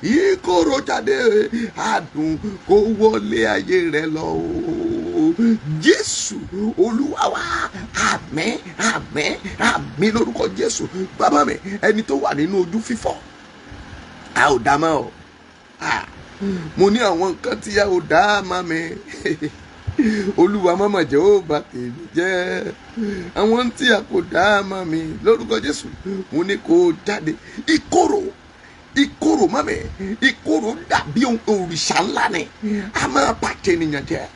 ìkorò jáde, adùn kó wọlé ayé rẹ lọ o. Jésù Olúwa wa, àmín, àmín, àmín lórúkọ Jésù. Bàbá mi, ẹni tó wà nínú ojú fífọ́, a ò dá mọ́ o. mo ní àwọn nǹkan tí a ò dá má mi olúwa mọ́mọ́ jẹ́ ó bà tèmi jẹ́ àwọn tí a kò dá má mi lórúkọ Jésù mo ní kó jáde. Ikoro mami, Ikoro dàbí òrìṣà ńlá ni a máa bàjẹ́ ènìyàn jẹ́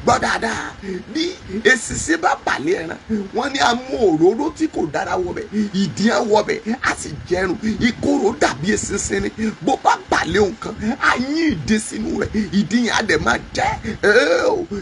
gbọ́ dáadáa bí esisi bá balẹ̀ ẹran wọ́n ní a mú òróró tí kò dára wọbẹ̀ ìdí á wọbẹ̀ a sì jẹrun. Ikoro dàbí esisi ni bó bá balẹ̀ nǹkan a yín ìdí sínú rẹ̀ ìdí yẹn á dẹ̀ máa jẹ́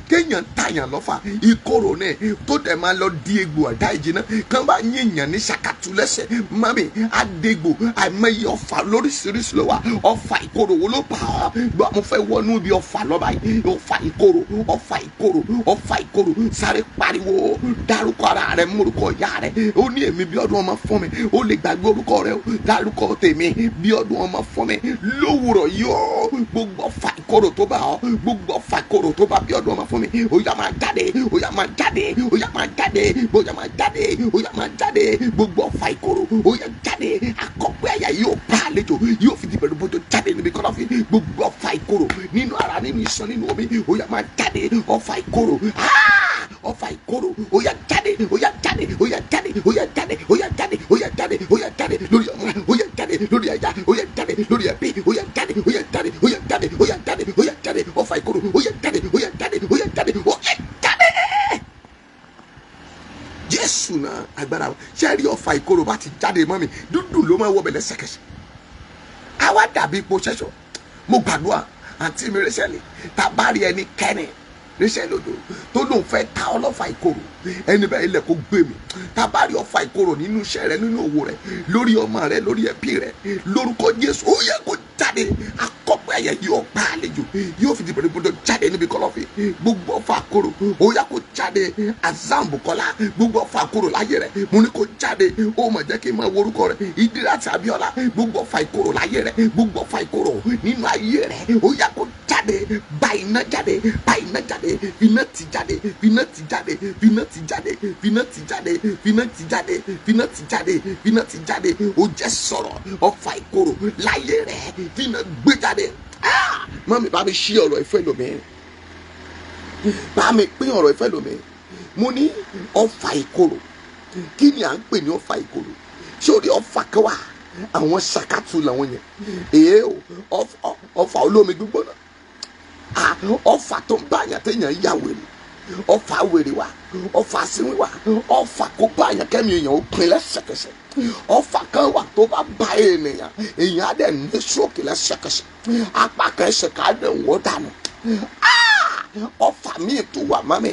kéèyàn tàyàn lọ́fà. Ikoro ní tó dẹ̀ máa lọ di egbò àdá ìjìnà kán bá yíyan ní ṣàkàtú lẹ́sẹ̀ mami àdégbò àìmọye ọ̀fà lóríṣiríṣi ló wà. Ọ̀fà Ikoro wo ló bá ọ gbọ́ mo fẹ́ wọnú ibi ọ̀fà lọ́ba yìí. Ọ̀fà Ikoro, ọ̀fà Ikoro, ọ̀fà Ikoro sáré pariwo dárúkọ ara rẹ múrúkọ ìyá rẹ ó ní èmi Bíọ́dún ọmọ fún mi ó lè gbàgbé orúkọ rẹ dárúkọ tèmi Bíọ́dún ọmọ fún mi lówùrọ̀ yóò gbogbo ọ̀fà Ikoro tó bá ọ gbogbo ọ̀fà Ikoro tó bá Bíọ́dún ọmọ fún mi ó yá máa jáde ó yá máa jáde ó yá máa jáde ó yá máa jáde ó yá máa jáde gbogbo ọ̀fà Ikoro ó yá jáde akọ̀pẹ́ àyà yóò bá àlejò yóò fi dìbẹ̀rù bójú jáde níbi kọ́lọ́fín gbogbo ọ̀fà Ikoro nínú ara nínú iṣan nínú omi ó yá máa jáde ọ̀fà Ikoro ọ̀fà Ikoro ó yá jáde ó yá jáde ó yá jáde ó yá jáde ó yá jáde ó yá jáde ó yá jáde lórí ọmọ ó yá jáde lórí ẹja ó yá jáde lórí ẹbí ó yá jáde ó yá jáde ó yá jáde ó yá jáde ó yá jáde ọ̀fà Ikoro ó yá jáde ó yá jáde ó yá jáde ó yá jáde. Jésù náà agbára ṣe rí ọ̀fà Ikoro bá ti jáde mọ́ mi dúdú ló máa wọ bẹ̀lẹ̀ ṣẹ̀kẹ̀ṣẹ̀ àwa dàbí ipò ṣẹ́ṣọ. Mo gbàdúrà àǹtí mi Rẹ́ṣẹ́lì tá a bá rí ẹni kẹ́ni Rẹ́ṣẹ́lì odò tó lóun fẹ́ ta ọlọ́fà Ikoro ẹni bẹ́ẹ̀ ilẹ̀ kó gbé mi. Tá a bá rí ọ̀fà Ikoro nínú iṣẹ́ rẹ nínú òwò rẹ lórí ọmọ rẹ lórí ẹbí rẹ lórúkọ Jésù ó yẹ kó jáde akọ́pẹ́ ẹ̀yẹ yóò gbá àlejò yóò fi dìbò dìbò jáde níbi kọ̀lọ̀fín gbogbo ọ̀fà Ikoro ó yẹ kó jáde Azambukola gbogbo ọ̀fà Ikoro láyé rẹ mo ní kó jáde ó mà jẹ́ kí n máa worúkọ rẹ Ìdíràtì Abíọ́lá gbogbo ọ̀fà Ikoro láyé rẹ gbogbo ọ̀fà Ikoro nínú ayé rẹ ó yẹ kó jáde bá iná jáde bá iná jáde iná ti jáde iná ti jáde iná ti jáde iná ti jáde iná ti jáde iná ti jáde iná ti jáde ó jẹ́ sọ̀rọ̀ ọ̀fà Ikoro láyé rẹ iná gbé jáde. Mami bá mi ṣí ọ̀rọ̀ ìfẹ́ lómi bá mi pín ọ̀rọ̀ ìfẹ́ lómi mo ní ọ̀fà Ikoro kí ni à ń pè ní ọ̀fà Ikoro ṣé o rí ọ̀fà kan wà àwọn ṣàkàtù làwọn yẹn ọ̀fà olómi gbígbóná ọ̀fà tó ń bá àyàn téèyàn yà wèrè ọ̀fà wèrè wa ọ̀fà sinwi wa ọ̀fà kó bá àyàn kẹ́mi èèyàn ó pin lẹ́sẹ̀kẹsẹ̀ ọ̀fà kan wà tó bá bá ènìyàn á dẹ̀ ní sókè lẹ́sẹ̀kẹsẹ̀ apá kan ẹsẹ̀ ká dẹ̀ wọ́ dànù ọ̀fà míì tó wà mami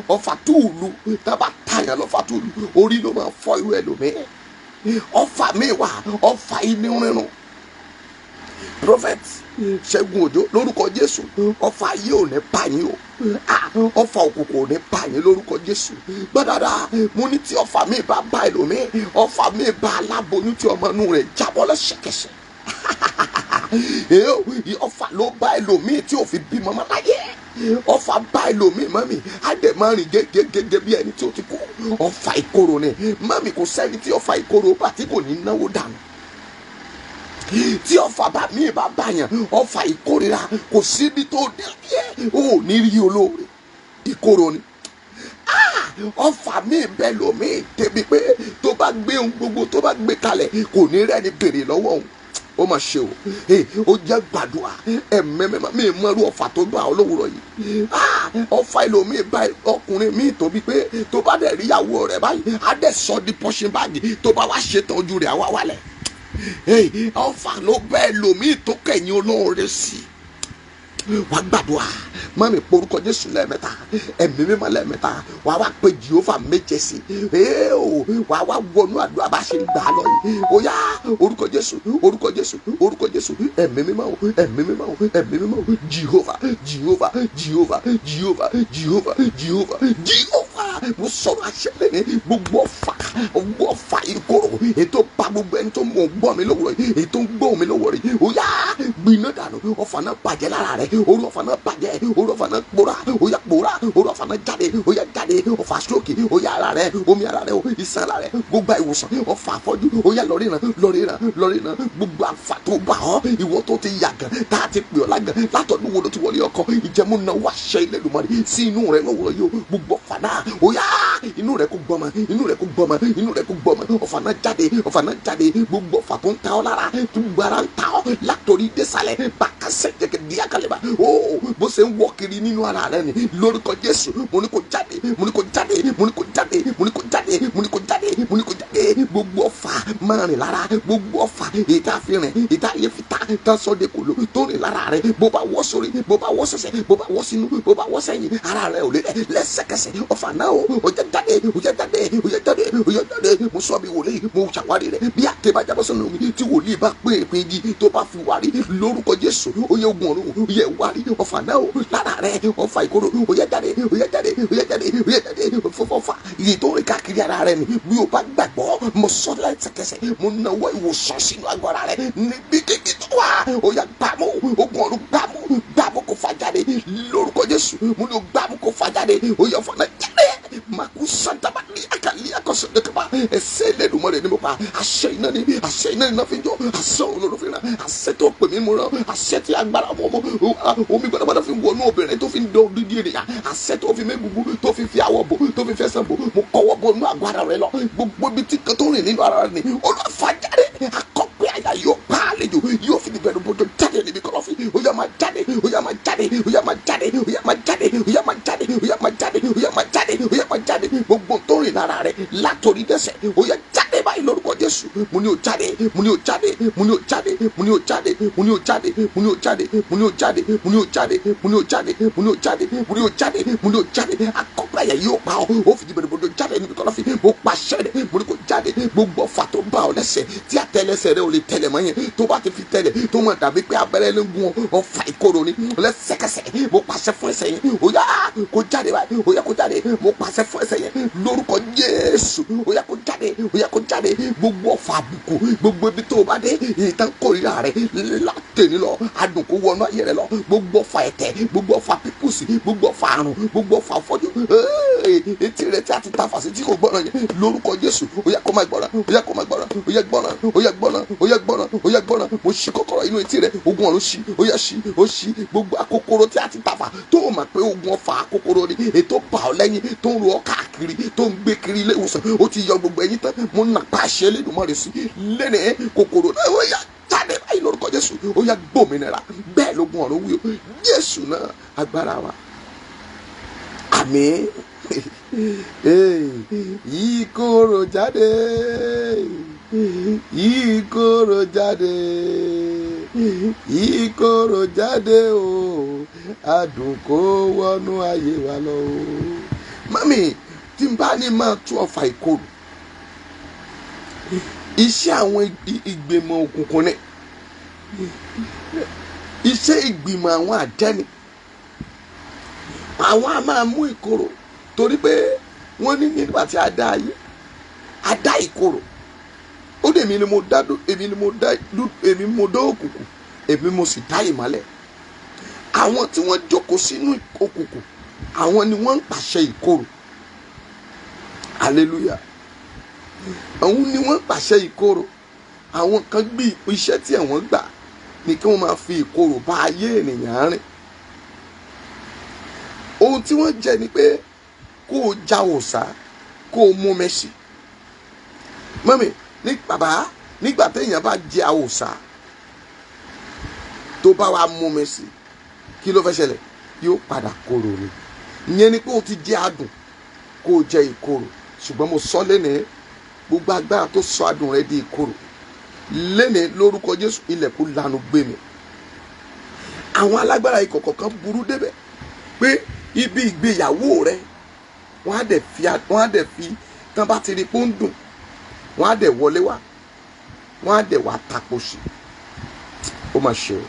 ọ̀fà túùlù tá a bá tàyàn lọ́fà túùlù orí ló máa fọ́ irú ẹ̀ lómi ọ̀fà míì wà ọ̀fà inú rírun prophet Ṣẹ́gun Òjó lórúkọ Jésù ọ̀fà ayé ò ní bá yín o ọ̀fà òkùnkùn ò ní bá yín lórúkọ Jésù gbàdàdà mo ní tí ọ̀fà mi bá bá ẹlòmíì ọ̀fà mi bá aláboyún tí ọmọ inú rẹ̀ jábọ́ lẹ́sẹ̀kẹsẹ̀ ọ̀fà ló bá ẹlòmíì tí ò fi bímọ mọ́ láyé ọ̀fà bá ẹlòmíì mọ́mì á dẹ̀ máa rìn gẹ́gẹ́ bí ẹni tí ó ti kú ọ̀fà Ikoro ni mọ́mì kò sẹ́ni tí ọ̀fà Ikoro bá tí kò ní náwó dànù tí ọ̀fà bá mi bá bàyàn ọ̀fà ìkórira kò síbi tó dé bíẹ́ ò ní rí olóore Ikoro ni ọ̀fà mi bẹ́ẹ̀ lómi débi pé tó bá gbé ohun gbogbo tó bá gbé kalẹ̀ kò ní rẹ́ni béèrè lọ́wọ́ òun ó mà ṣe o ó jẹ́ gbàdúrà ẹ̀mẹ́mẹ́má mi mọ́rú ọ̀fà tó bá olówùrọ̀ yìí ọ̀fà ẹlòmíì bá ọkùnrin mi tóbi pé tó bá dẹ̀ rí ìyàwó rẹ̀ báyìí á dẹ̀ sọ di pọ́ṣin báàgì tó bá wá ṣetán ojú rẹ̀ á wá wálẹ̀ ọ̀fà ló bẹ́ẹ̀ lòmíì tó kẹ̀yìn olóore sí wà gbàdúrà mami porúkọ Jésù lẹ́ẹ̀mẹ́ta ẹ̀mí mímọ́ lẹ́ẹ̀mẹ́ta wà wá pé Jèhófà méje sí wà wá wọnú àdúrà bá ṣe ń gbà lọ yìí ó yá orúkọ Jésù orúkọ Jésù orúkọ Jésù ẹ̀mí mímọ́ ẹ̀mí mímọ́ ẹ̀mí mímọ́ Jèhófà Jèhófà Jèhófà Jèhófà Jèhófà Jèhófà Jèhófà mo sọ̀rọ̀ àṣẹlẹ̀ ní gbogbo ọ̀fà ìkorò ètò pa gbogbo ẹni tó mọ̀ gbọ́ mi lówùrọ̀ yìí ètò ń gbọ́ mi lówùrọ̀ yìí ó yá gbiná dànù ọ̀fà náà bàjẹ́ lára rẹ̀ orí ọ̀fà náà bàjẹ́ orí ọ̀fà náà pòórá ó yá pòórá orí ọ̀fà náà jáde ó yá jáde ọ̀fà stroke ó yá ara rẹ̀ omi ara rẹ̀ iṣan ara rẹ̀ gbogbo ìwòsàn ọ̀fà afọ́jú ó yá lọ́rìnà gbogbo àfà tó bá ọ ìwọ tó ti yàgàn tá a ti pè ọ́ lágàn látọ̀dún wo ló ti wọlé ọkọ ìjẹ́mú náà wá ṣe ilé lùmọ́rí sí inú rẹ̀ lọ́wọ́ yìí gbogbo ọ̀fà náà ó yá inú rẹ̀ kó gbọ́mọ ọ̀fà náà jáde gbogbo ọ̀fà tó ń ta ọ́ lára gbogbo ara ń ta ọ́ látòrí désàlẹ̀ bàkásẹ̀ jẹ̀kẹ̀ díàkàlẹ̀bà ó bó ṣe ń wọ kiri nínú ara rẹ̀ ni lórúkọ Jésù mo ní kó jáde gbogbo ọ̀fà máa rìn lára gbogbo ọ̀fà ìta fi rìn ìta yẹ fi ta tán sọ́dẹ̀ kò ló tó rìn lára rẹ̀ bó bá wọ́ sórí bó bá wọ́ sẹ̀sẹ̀ bó bá wọ́ sínú bó bá wọ́ sẹ́yìn ara rẹ̀ ò lè rẹ̀ lẹ́sẹ̀kẹsẹ̀ ọ̀fà náà ó jẹ́ jáde mo sọ bí wòlíì mo ṣàwárí rẹ̀ bí àtẹ̀bàjábọ̀ sọ̀nà mi tí wòlíì bá pé èpè igi tó bá fi wárí lórúkọ Jésù ó yẹ ogun ọ̀run ó yẹ wárí ọ̀fà náà lára rẹ̀ ọ̀fà ìkorò ó yẹ jáde fọfọfà iye tó rìn káàkiri ara rẹ̀ ni bí o bá gbàgbọ́ mo sọ lẹ́sẹ̀kẹsẹ̀ mo náwó ìwòsàn sínú agbára rẹ̀ níbi kékeré tó wà ó yẹ gbàmú ogun ọ̀run gbàmú kó fà jáde lórúkọ Jésù mo ní o gbàmú kó fà jáde ó yẹ fọ̀nà jáde maku santaba ní àkàlí àkọsọ̀dọ̀kọ̀ba ẹsẹ̀ Ẹlẹ́dùmarè ni mo pa àṣẹ iná ni fi jọ àṣẹ olóró fi ràn àṣẹ tó pè mí mo ràn àṣẹ tí agbára omi gbọdọgbọdọ fi wọnú obìnrin tó fi ń dán dídí ènìyàn àṣẹ tó fi mẹ́gbùgbù tó fi àwọ̀ bò tó fi fẹsẹ̀ bò mo kọ́wọ́ bò nínú agbára rẹ lọ gbogbo ibi tí kan tó rìn nínú ara rẹ ni olùfàjáde akọ́pẹ́ àyà yóò pa àlejò yóò fi ìbẹ̀rù bòtò jáde níbi kọ̀lọ̀fín ó yá máa jáde gbogbo tó rìn lára rẹ látòrí dẹ́sẹ̀ ó yá jáde báyìí lórúkọ Jésù mo ní o jáde akọ́pẹ́ àyà yóò pa ọ́ ó fi ìbẹ̀rù bòtò jáde níbi kọ̀lọ̀fín mo pàṣẹ rẹ mo ní kó jáde gbogbo ọ̀fà tó bá ọ lẹ́sẹ̀ tí àtẹ́lẹsẹ̀ rẹ ò lè tẹ̀lẹ̀ mọ́ yẹn tó bá ti fi tẹ̀lẹ̀ tó mọ̀ dàbí pé abẹ́rẹ́ ló ń gun ọ̀fà ìkorò ni lẹ́sẹ̀kẹsẹ̀ mo pàṣẹ fún ẹsẹ̀ yẹn ó yá kó jáde báyìí ó yá kó jáde mo pàṣẹ fún ẹsẹ̀ yẹn lórúkọ Jésù ó yá kó jáde gbogbo ọ̀fà àbùkù gbogbo ibi tó o bá dé ìtàn kórìíra rẹ látẹ̀ni lọ adùn kó wọnú ayé rẹ lọ gbogbo ọ̀fà ẹ̀tẹ̀ gbogbo ọ̀fà pípùsì gbogbo ọ̀fà àrùn gbogbo ọ̀fà afọ́jú etí rẹ tí a ti ta fàṣẹ tí kò gbọ́ràn yẹn lórúkọ Jésù ó yá kó má gbọ́ràn mo ṣí kọ́kọ́rọ́ inú etí rẹ ogun ọ̀run ṣí ó yá ṣí ó ṣí gbogbo akókóró tí a ti tàfà tó o mọ̀ pé ogun ọ̀fà akókóró ni ètò bà ọ́ lẹ́yìn tó ń ro ọ́ káàkiri tó ń gbé kiri ilé ìwòsàn ó ti yọ gbogbo ẹ̀yìn tán mo nà pa àṣẹ Ẹlẹ́dùmarè sí lẹ́nìí kòkòrò náà ó yá jáde báyìí lórúkọ Jésù ó yá gbòmìnira bẹ́ẹ̀ lógun ọ̀run wí o Jésù náà agbára wa àmín. Ikoro jáde o adùn kó wọnú ayé wa lọ o. Mami tí n bá ní máa tú ọ̀fà ìkorò iṣẹ́ àwọn ìgbìmọ̀ òkùnkùn ni iṣẹ́ ìgbìmọ̀ àwọn àjẹ́ni àwọn a máa mú ìkorò torí pé wọ́n ní nígbà tí a dá ayé a dá ìkorò ó dé èmi ni mo dá òkùnkùn èmi mo sì dá ìmọ́lẹ̀ àwọn tí wọ́n jókòó sínú òkùnkùn àwọn ni wọ́n ń pàṣẹ ìkorò hallelujah àwọn ni wọ́n ń pàṣẹ ìkorò àwọn kan gbé iṣẹ́ tí àwọn gbà ni kí wọ́n máa fi ìkorò bá ayé ènìyàn rìn ohun tí wọ́n jẹ ni pé kó o já òòṣà kó o mú mẹ́sì mọ́mì ní bàbá nígbà téèyàn bá jẹ òòṣà tó bá wa mú mẹ́sì kí ló fẹ́ ṣẹlẹ̀ yóò padà korò ni ìyẹn ni pé o ti jẹ adùn kó o jẹ ìkorò ṣùgbọ́n mo sọ lẹ́nìí gbogbo agbára tó sọ adùn rẹ di ìkorò lẹ́nìí lórúkọ Jésù ilẹ̀kùn lanu gbé mi àwọn alágbára ìkọ̀kọ̀ kan burú débẹ̀ pé ibi ìgbéyàwó rẹ wọ́n á dẹ̀ fi tán bá ti rí pé ó ń dùn wọ́n á dẹ̀ wọlé wá wọ́n á dẹ̀ wá tapo sí ó mà ṣe o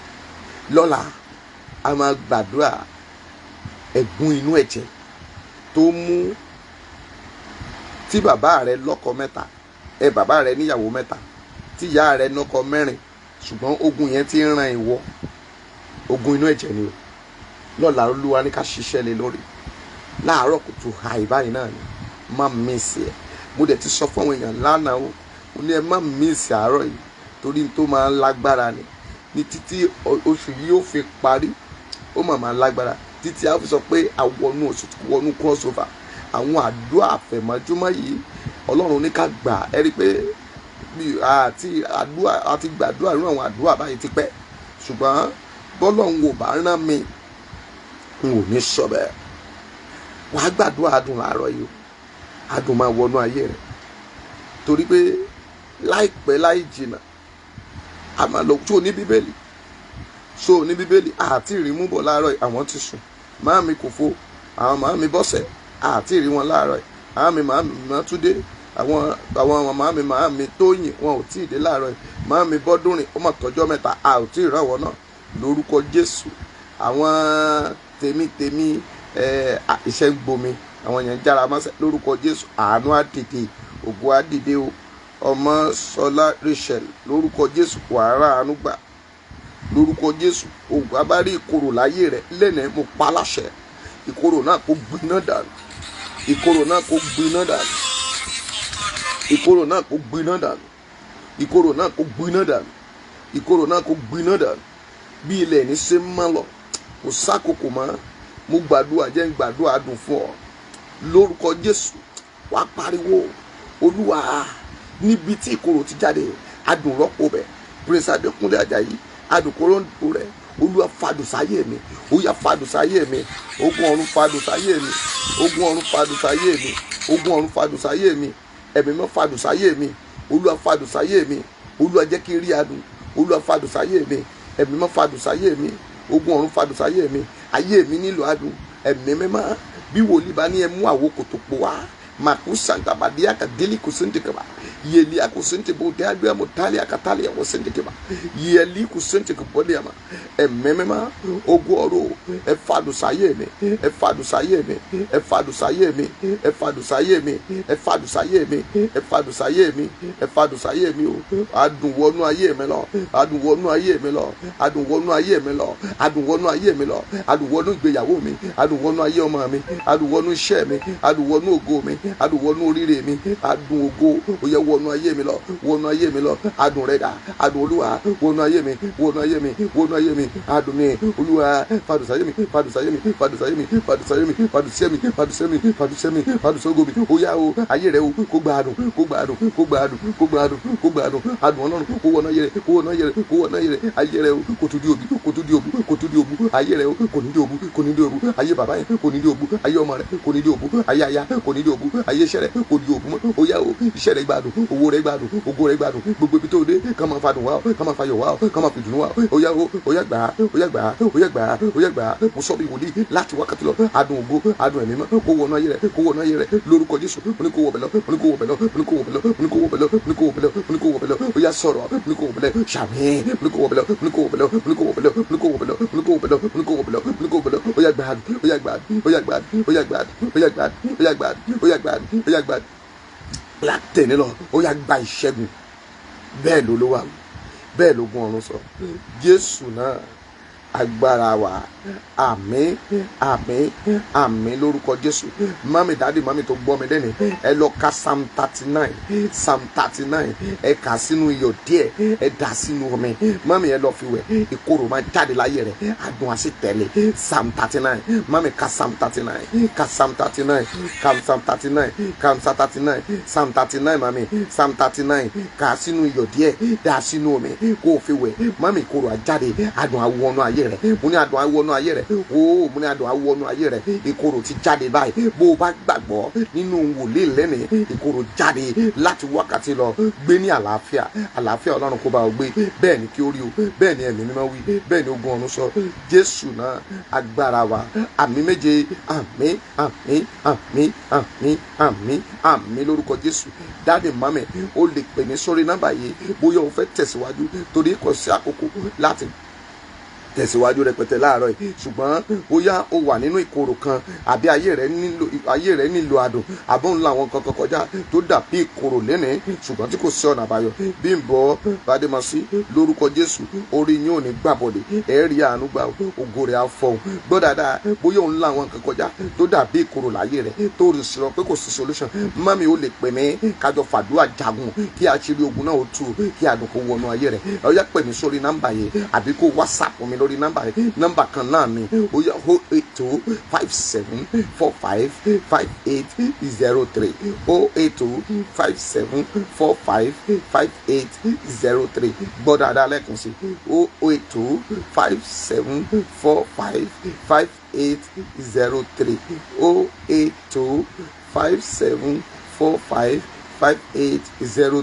lọ́la a máa gbàdúrà ẹ̀gún inú ẹ̀jẹ̀ tó mú tí bàbá rẹ lọ́kọ mẹ́ta, bàbá rẹ níyàwó mẹ́ta, tí ìyá rẹ lọ́kọ mẹ́rin, ṣùgbọ́n ogun yẹn ti ń ran ìwọ, ogun inú ẹ̀jẹ̀ ni o. Lọ́la Olúwa ní ká ṣiṣẹ́ lé lórí. Láàárọ̀ kùtù àì báyìí náà ni má mísì ẹ̀. Mo dẹ̀ ti sọ fún àwọn èèyàn lánàá o, mo ní ẹ má mísì àárọ̀ yìí torí tó máa ń lágbára ni. Ní títí oṣù yìí ó fi parí, ó máa lágbára títí a fi sọ pé àwọnú oṣù tó wọnú crossover. Àwọn àdúrà àfẹ̀mọ́júmọ́ yìí Ọlọ́run ní ká gbà. Ẹ rí i pé àti gbàdúrà nínú àwọn àdúrà báyìí ti pẹ́, ṣùgbọ́n bọ́lọ́run ò bá rán mi n ò ní sọ bẹ́ẹ̀. Wàá gbàdúrà Adùn láàárọ̀ yìí o. Adùn máa wọnú ayé rẹ̀ torí pé láìpẹ́ láì jìnnà a máa lọ tó ní bíbélì, so ní bíbélì àti ìrí mú bọ̀ láàárọ̀ yìí. Àwọn ti sùn, màámi kò fo, àwọn màámi bọ́sẹ̀ àti ìrí wọn láàárọ̀ yìí. Màámi Màtúndé, àwọn màámi Tóyìn wọn ò tí ì dé láàárọ̀ yìí. Màámi Bọ́dúnrin ó mà tọ́jọ́ mẹ́ta, a ò tí ì rán wọn náà lórúkọ Jésù. Àwọn tèmi iṣẹ́ ń gbomi, àwọn yẹn jára mọ́sẹ̀ lórúkọ Jésù. Àánú á dìde, ògo á dìde o. Ọmọ Sọlá Rachel lórúkọ Jésù wàrà àánú gbà lórúkọ Jésù. Ògo abárí ìkorò láyé rẹ lẹ́nẹ̀ẹ́ mo pa láṣẹ. Ìkorò náà kó gbiná dànù, ìkorò náà kó gbiná dànù, ìkorò náà kó gbiná dànù, ìkorò náà kó gbiná dànù, ìkorò náà kó gbiná dànù. Bí ilẹ̀ ní ṣe mọ́ lọ kò sákòókò mọ́. Mo gbàdúrà jẹ́ ń gbàdúrà Adùn fún ọ lórúkọ Jésù. Wàá pariwo Olúwa níbi tí ìkorò ti jáde, Adùn rọ́pò bẹ̀. Prince Adékúnlé Àjàyí, Adùn kóró ń dùn rẹ̀. Olúwa fàdùn sáyé mi, ó yá fàdùn sáyé mi. Ogun ọ̀run fàdùn sáyé mi, ogun ọ̀run fàdùn sáyé mi, ogun ọ̀run fàdùn sáyé mi. Ẹ̀mí mọ́ fàdùn sáyé mi, Olúwa fàdùn sáyé mi. Olúwa jẹ́ kí n rí Adùn, Olúwa fàdùn sáyé mi. Ẹ̀mí mọ́ fàdùn sáyé mi, ogun ọ̀run fàdùn sáyé mi. Ayé mi nílò Adùn. Ẹ̀mí mímọ́ bí wòlíì bá ní ẹ mú àwo kòtòpó wá, màkú sàǹtàbàdíà kàdélì kò sí ntìkàbà, yẹlí àkùsẹ́ntì bò dé àgbẹ̀ àmọ̀tálì àkàtàlì àwọ̀ sẹ́ntìkàbà, yẹlí kùsẹ́ntì kàbọ̀lì àmà. Ẹ̀mí mímọ́ ogun ọ̀rọ̀ ẹ fàdùn sáyé mi, ẹ fàdùn sáyé mi, ẹ fàdùn sáyé mi, ẹ fàdùn sáyé mi, ẹ fàdùn sáyé mi, ẹ fàdùn sáyé mi, ẹ fàdùn sáyé mi o. Adùn wọnú ayé mi lọ, Adùn wọnú ayé mi lọ, Adùn wọnú ayé mi lọ, Adùn wọnú ayé mi lọ, Adùn wọnú ìgbéyàwó mi, Adùn wọnú ayé ọmọ mi, Adùn wọnú iṣẹ́ mi, Adùn wọnú ògo mi, Adùn wọnú oríire mi, Adùn ògo ó yẹ wọnú ayé mi lọ, wọnú ayé mi lọ. Adùn rẹ dà, Adùn Olúwa wọnú ayé mi, wọnú ayé mi, wọnú ayé mi. Adùn mi Olúwa fàdùn sáyé mi, fàdùn sáyé mi, fàdùn sáyé mi, fàdùn sáyé mi, fàdùn sẹ́ mi, fàdùn sẹ́ mi, fàdùn sẹ́ mi, fàdùn sógo mi. Ó yá o ayé rẹ o kó gba Adùn, kó gba Adùn, kó gba Adùn, kó gba Adùn, kó gba Adùn. Adùn Ọlọ́run kó wọnú ayé rẹ, kó wọnú ayé rẹ, kó wọnú ayé rẹ. Ayé rẹ o kò tún di òbí, kò tún di òbú, kò tún di òbú. Ayé rẹ o kò ní di òbú, kò ní di òbú. Ayé bàbá yẹn kò ní di òbú, ayé ọmọ rẹ kò ní di òbú, ayé aya kò ní di òbú, ayé iṣẹ́ rẹ kò ní di òbú mọ́. Ó yá o iṣẹ́ rẹ gbádùn, owó rẹ gbádùn, ògo rẹ gbádùn. Gbogbo ibi tó dé ká máa fàdùn wá o, ká máa fàyọ̀ wá o, ká máa fìdùnnú wá o. Ó yá o, ó yá gbà á, ó yá gbà á, ó yá gbà á, ó yá gbà á. Mo sọ bí wòlíì láti wákàtí lọ. Adùn ògo, Adùn ẹ̀mí mọ́ kó wọnú ayé rẹ, kó wọnú ayé rẹ lórúkọ Jésù. Ó ní kó wọ bẹ̀lọ́, ó ní kó wọ bẹ̀lọ́, ó ní kó wọ bẹ̀lọ́, ó ní kó wọ bẹ̀lọ́, ó ní kó wọ bẹ̀lọ́, ó ní kó wọ bẹ̀lọ́. Ó yá sọ̀rọ̀, ó ní kó wọ bẹ̀lọ́, ṣàmì, ó ní kó wọ bẹ̀lọ́, ó ní kó wọ bẹ̀lọ́, ó ní kó wọ bẹ̀lọ́, ó ní kó wọ bẹ̀lọ́, ó ní kó wọ bẹ̀lọ́, ó ní kó wọ bẹ̀lọ́, ó ní kó wọ bẹ̀lọ́. Ó yá gbà á, ó yá gbà á, ó yá gbà á, ó yá gbà á, ó yá gbà á, ó yá gbà á, ó yá gbà á, ó yá gbà á. Látẹ̀ní lọ, ó yá gba ìṣẹ́gun. Bẹ́ẹ̀ ló ló wà, bẹ́ẹ̀ ló gún ọ̀run sọ. Jésù náà agbára wa. Àmín, àmín, àmín lórúkọ Jésù. Mami dadi, mami tó gbọ́ mi lẹ́nu, ẹ lọ ka Psalm 39, Psalm 39, ẹ kà sínú iyọ̀ díẹ̀, ẹ dà sínú omi. Mami ẹ lọ fi wẹ̀, ìkorò máa jáde láyé rẹ̀, Adùn á sì tẹ̀lé. Psalm 39, mami ka Psalm 39, ka Psalm 39, ka Psalm 39, ka Psalm 39, Psalm 39 mami, Psalm 39, kà sínú iyọ̀ díẹ̀, dà sínú omi, kó o fi wẹ̀. Mami ìkorò á jáde, Adùn á wọnú ayé rẹ̀. Mo ní Adùn á wọnú ayé rẹ̀. Mo ní Adùn á wọnú ayé rẹ̀. Ìkorò ti jáde báyìí. Bó o bá gbàgbọ́ nínú wòlíì lẹ́nìí, ìkorò jáde láti wákàtí lọ. Gbé ní àlàáfíà, àlàáfíà Ọlọ́run kó bá o gbé. Bẹ́ẹ̀ ni kí ó rí o, bẹ́ẹ̀ ni ẹ̀mí mímọ́ wí, bẹ́ẹ̀ ni ogun ọ̀run sọ. Jésù náà agbára wa. Àmín méje, àmín, àmín, àmín, àmín, àmín, àmín lórúkọ Jésù. Dáàdì mami, o lè pè ní sórí nọ́mbà yìí bóyá o fẹ́ tẹ̀síwájú torí kò sí àkókò tẹ̀síwájú rẹpẹtẹ láàárọ̀ yìí. Ṣùgbọ́n bóyá o wà nínú ìkorò kan àbí ayé rẹ nílò adùn, àbọ̀ ńlá àwọn kankan kọjá tó dàbí ìkorò lénìí ṣùgbọ́n tí kò sí ọ̀nà àbáyọ. Bímbọ́ Bádémọsí, lórúkọ Jésù, orí yín ò ní gbàbọ̀dẹ̀, ẹ rí àánú gbà, ògo rẹ̀ á fọhùn. Gbọ́ dáadáa, bóyá òun ńlá àwọn kankan kọjá tó dàbí ìkorò láyé rẹ̀ tó rí sọ pé kò sí solution, mami ó lè pè mí kájọ fàdúrà jagun kí àṣírí ogun náà ó tú, kí adùn kó wọnú ayé rẹ̀. Ó yá pè mí sórí nọ́mbà yìí àbí kó WhatsApp mi lórí nọ́mbà yìí. Nọ́mbà kan náà ni ó yá 08257455803 08257455803. Gbọ́ dáadáa lẹ́ẹ̀kan sí 08257455803 08257455803.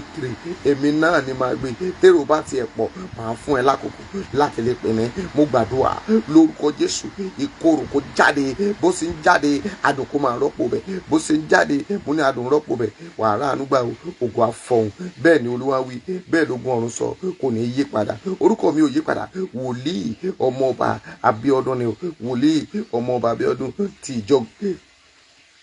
Èmi náà ni màá gbé. Tèrò bá tiẹ̀ pọ̀ màá fún ẹ lákòókò láti lè pè mí. Mo gbàdúrà lórúkọ Jésù, ìkorò kó jáde. Bó ṣe ń jáde, adùn kó máa rọ́pò bẹ̀. Bó ṣe ń jáde, mo ní adùn rọ́pò bẹ̀. Wàrà àánú gbà o, ògo àfọ̀hún. Bẹ́ẹ̀ ni Olúwa wí, bẹ́ẹ̀ lógún ọ̀run sọ, kò ní yí padà. Orúkọ mi ò yí padà. Wòlíì ọmọọba Abíọ́dún ni o. Wòlíì ọmọọba Abíọ́dún ti ìjọ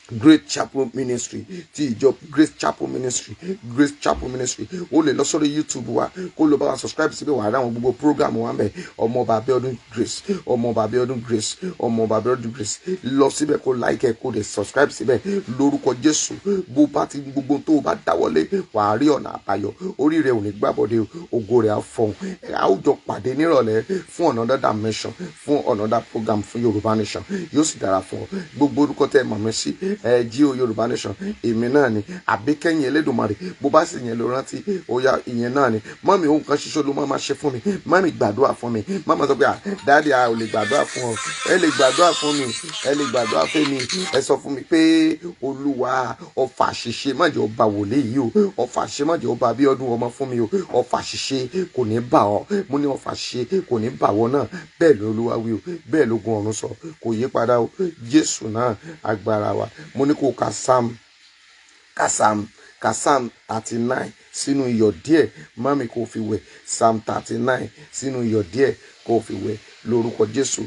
Great Chapel Ministry, ti ìjọ Grace Chapel Ministry, Grace Chapel Ministry. O lè lọ sórí YouTube wa kó lọ bá wa subscribe síbẹ̀, wà á rà àwọn gbogbo program wa ńbẹ̀. Ọmọọba Abíọ́dún Grace, ọmọọba Abíọ́dún Grace, ọmọọba Abíọ́dún Grace. Lọ síbẹ̀ kó like ẹ kó lè subscribe síbẹ̀ lórúkọ Jésù. Bó bá ti gbogbo tó o bá dáwọ́lé, wà á rí ọ̀nà àbáyọ. Orí rẹ ò ní gbàbọ̀dé, ògo rẹ̀ á fọhùn. A ó jọ pàdé nírọ̀lẹ́ fún another dimension, fún another program fún Yorùbá Nation. Yóò sì dára fún ọ. Gbogbo orúkọ tẹ́ mọ̀ mí sí Jíò Yorùbá Nation, èmi náà ni Àbíkẹ́yìn Elédùmarè. Bó bá sì yẹn ló rántí, ó yá ìyẹn náà ni. Mọ́mì ohun kan ṣoṣo ló máa ṣe fún mi. Mọ́mì gbàdúrà fún mi. Mọ́mì sọ pé dáàdì a ò lè gbàdúrà fún ọ. Ẹ lè gbàdúrà fún mi, ẹ lè gbàdúrà fún mi. Ẹ sọ fún mi pé Olúwa, ọfà àṣìṣe má jẹ́ ó bá wòlíì yìí o. Ọfà àṣìṣe má jẹ́ ó bá Abíọ́dún ọmọ fún mi o. Ọfà àṣìṣe kò ní bà ọ́. Mo ní ọfà àṣìṣe kò ní bà wọ́ náà. Bẹ́ẹ̀ ló Olúwa wí o. Bẹ́ẹ̀ lógún ọ̀run sọ, kò yí padà o. Jésù náà agbára wa. Mo ní kó ka Psalm 39 sínú iyọ̀ díẹ̀. Mami kò fi wẹ̀. Psalm 39 sínú iyọ̀ díẹ̀ kò fi wẹ̀ lórúkọ Jésù.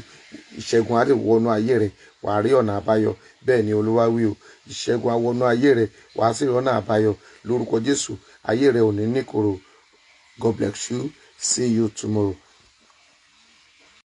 Ìṣẹ́gun á lè wọnú ayé rẹ̀, wà á rí ọ̀nà àbáyọ. Bẹ́ẹ̀ ni Olúwa wí o. Ìṣẹ́gun á wọnú ayé rẹ̀, wà á sì rí ọ̀nà àbáyọ lórúkọ Jésù. Ayé rẹ̀ ò ní níkorò. God bless you. See you tomorrow.